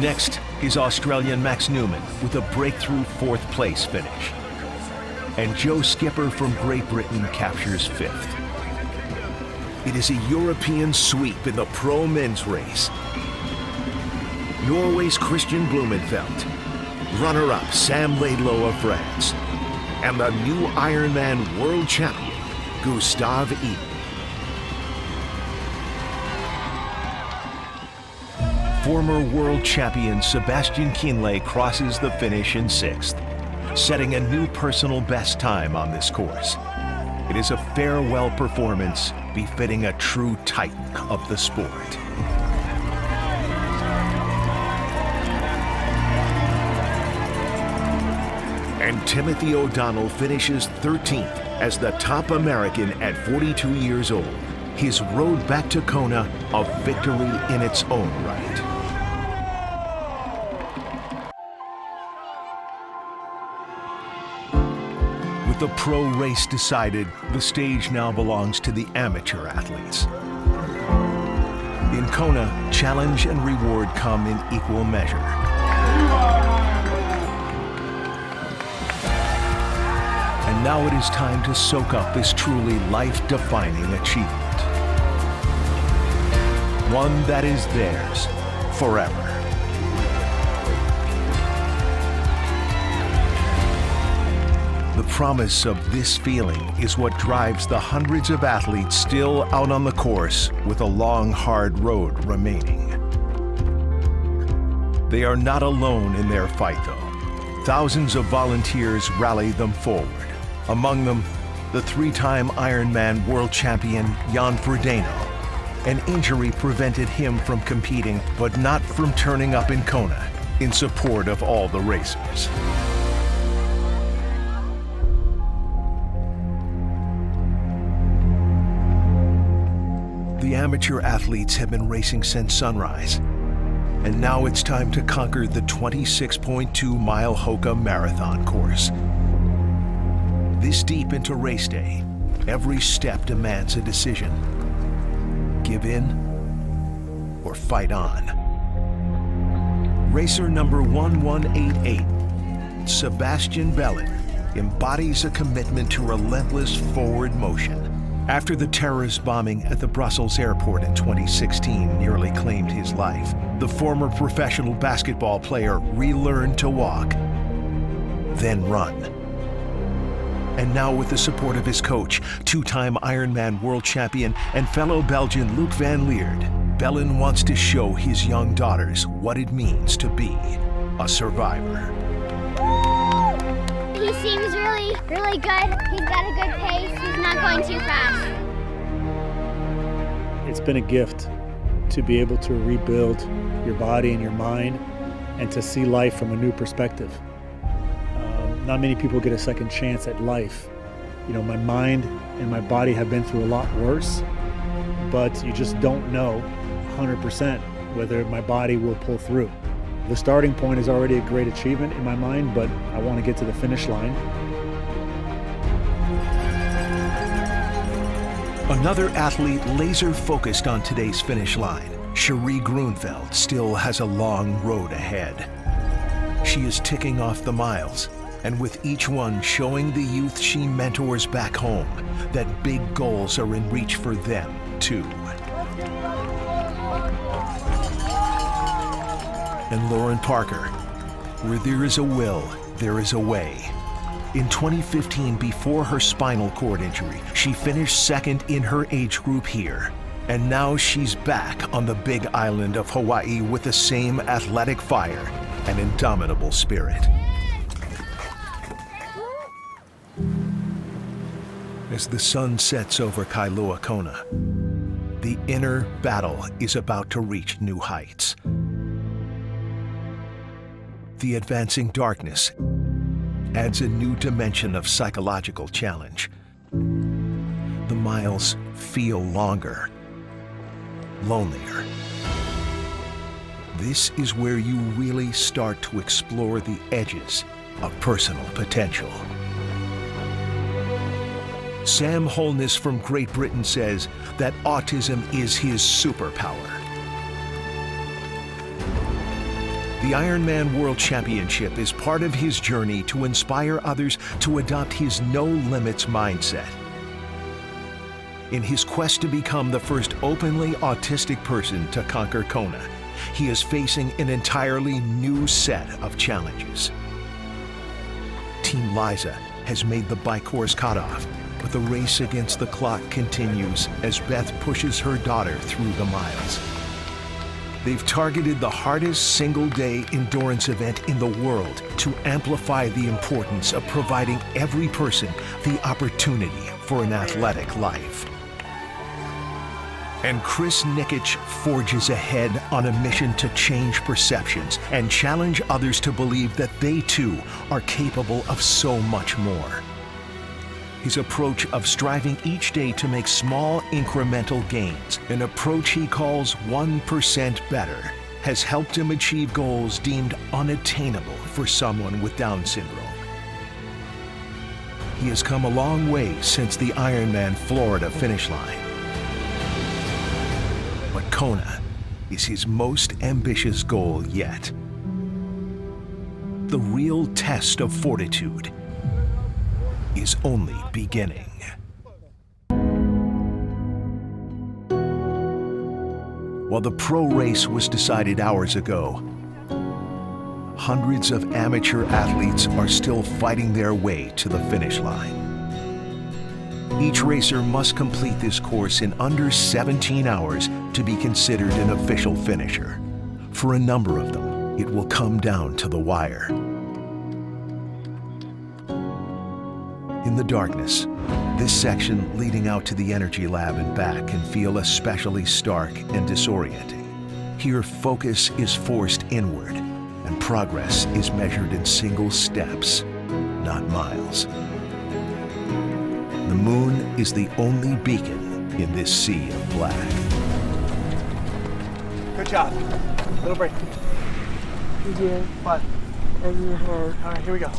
Next is Australian Max Newman with a breakthrough 4th place finish. And Joe Skipper from Great Britain captures 5th. It is a European sweep in the pro men's race. Norway's Christian Blumenfeld, runner-up Sam Laidlow of France, and the new Ironman world champion, Gustav Iden. Former world champion Sebastian Kienle crosses the finish in 6th, setting a new personal best time on this course. It is a farewell performance befitting a true titan of the sport. And Timothy O'Donnell finishes 13th as the top American at 42 years old. His road back to Kona a victory in its own right. With the pro race decided, the stage now belongs to the amateur athletes. In Kona, challenge and reward come in equal measure. And now it is time to soak up this truly life-defining achievement. One that is theirs forever. The promise of this feeling is what drives the hundreds of athletes still out on the course with a long, hard road remaining. They are not alone in their fight, though. Thousands of volunteers rally them forward. Among them, the 3-time Ironman world champion Jan Frodeno. An injury prevented him from competing, but not from turning up in Kona in support of all the racers. The amateur athletes have been racing since sunrise, and now it's time to conquer the 26.2-mile Hoka Marathon course. This deep into race day, every step demands a decision. Give in or fight on. Racer number 1188, Sebastian Bellin, embodies a commitment to relentless forward motion. After the terrorist bombing at the Brussels airport in 2016 nearly claimed his life, the former professional basketball player relearned to walk, then run. And now, with the support of his coach, 2-time Ironman world champion and fellow Belgian Luc van Lierde, Bellin wants to show his young daughters what it means to be a survivor. He seems really good. He's got a good pace. He's not going too fast. It's been a gift to be able to rebuild your body and your mind and to see life from a new perspective. Not many people get a second chance at life. You know, my mind and my body have been through a lot worse, but you just don't know 100% whether my body will pull through. The starting point is already a great achievement in my mind, but I want to get to the finish line. Another athlete laser focused on today's finish line, Cherie Groeneveld, still has a long road ahead. She is ticking off the miles, and with each one showing the youth she mentors back home that big goals are in reach for them, too. And Lauren Parker, where there is a will, there is a way. In 2015, before her spinal cord injury, she finished second in her age group here. And now she's back on the big island of Hawaii with the same athletic fire and indomitable spirit. As the sun sets over Kailua Kona, the inner battle is about to reach new heights. The advancing darkness adds a new dimension of psychological challenge. The miles feel longer, lonelier. This is where you really start to explore the edges of personal potential. Sam Holness from Great Britain says that autism is his superpower. The Ironman World Championship is part of his journey to inspire others to adopt his no-limits mindset. In his quest to become the first openly autistic person to conquer Kona, he is facing an entirely new set of challenges. Team Liza has made the bike course cutoff, but the race against the clock continues as Beth pushes her daughter through the miles. They've targeted the hardest single-day endurance event in the world to amplify the importance of providing every person the opportunity for an athletic life. And Chris Nikic forges ahead on a mission to change perceptions and challenge others to believe that they too are capable of so much more. His approach of striving each day to make small incremental gains, an approach he calls 1% better, has helped him achieve goals deemed unattainable for someone with Down syndrome. He has come a long way since the Ironman Florida finish line. But Kona is his most ambitious goal yet. The real test of fortitude is only beginning. While the pro race was decided hours ago, hundreds of amateur athletes are still fighting their way to the finish line. Each racer must complete this course in under 17 hours to be considered an official finisher. For a number of them, it will come down to the wire. In the darkness, this section leading out to the energy lab and back can feel especially stark and disorienting. Here, focus is forced inward, and progress is measured in single steps, not miles. The moon is the only beacon in this sea of black. Good job. Little break. You did. What? All right, here we go.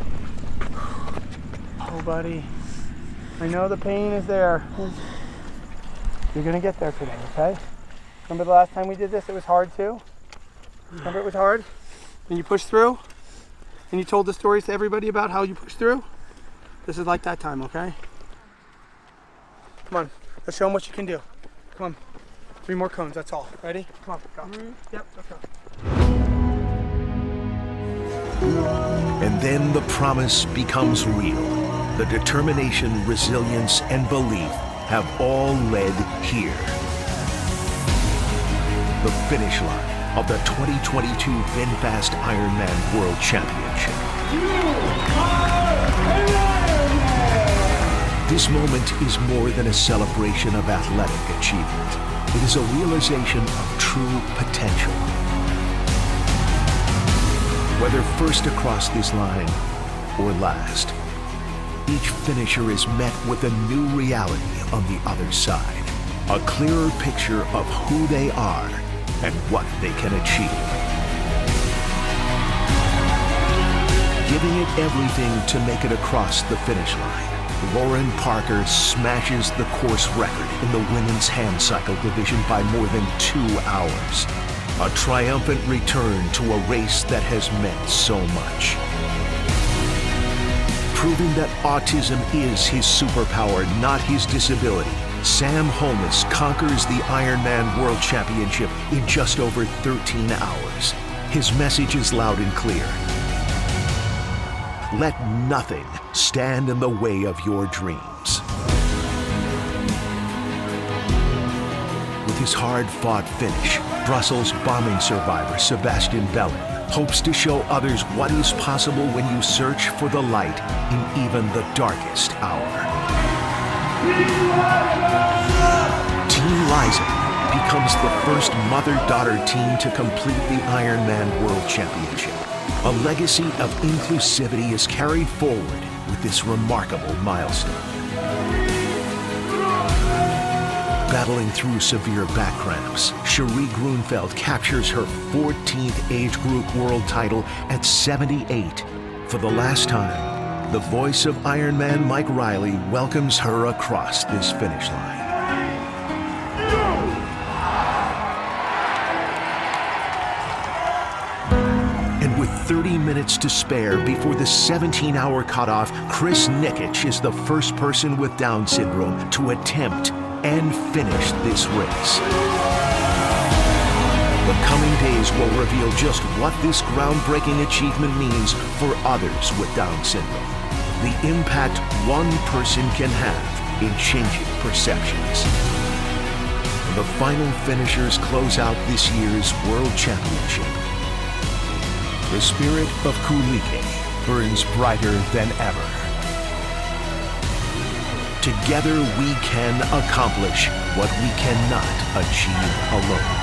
Oh, buddy. I know the pain is there. You're gonna get there today, okay? Remember the last time we did this, it was hard too? Remember it was hard? And you pushed through? And you told the stories to everybody about how you pushed through? This is like that time, okay? Come on, let's show them what you can do. Come on, 3 more cones, that's all. Ready? Come on, go. Yep, let's go. And then the promise becomes real. The determination, resilience, and belief have all led here. The finish line of the 2022 VinFast Ironman World Championship. This moment is more than a celebration of athletic achievement. It is a realization of true potential. Whether first across this line or last, each finisher is met with a new reality on the other side. A clearer picture of who they are and what they can achieve. Giving it everything to make it across the finish line, Lauren Parker smashes the course record in the women's hand cycle division by more than 2 hours. A triumphant return to a race that has meant so much. Proving that autism is his superpower, not his disability, Sam Holness conquers the Ironman World Championship in just over 13 hours. His message is loud and clear. Let nothing stand in the way of your dreams. With his hard-fought finish, Brussels bombing survivor Sebastian Bellin hopes to show others what is possible when you search for the light in even the darkest hour. Team Liza becomes the first mother-daughter team to complete the Ironman World Championship. A legacy of inclusivity is carried forward with this remarkable milestone. Battling through severe back cramps, Cherie Grunfeld captures her 14th age group world title at 78. For the last time, the voice of Ironman Mike Riley welcomes her across this finish line. And with 30 minutes to spare before the 17-hour cutoff, Chris Nikic is the first person with Down syndrome to attempt and finish this race. The coming days will reveal just what this groundbreaking achievement means for others with Down syndrome. The impact one person can have in changing perceptions. The final finishers close out this year's World Championship. The spirit of Kulike burns brighter than ever. Together we can accomplish what we cannot achieve alone.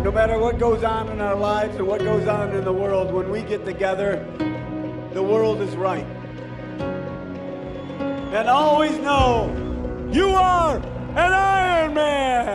No matter what goes on in our lives and what goes on in the world, when we get together, the world is right. And always know, you are an Iron Man!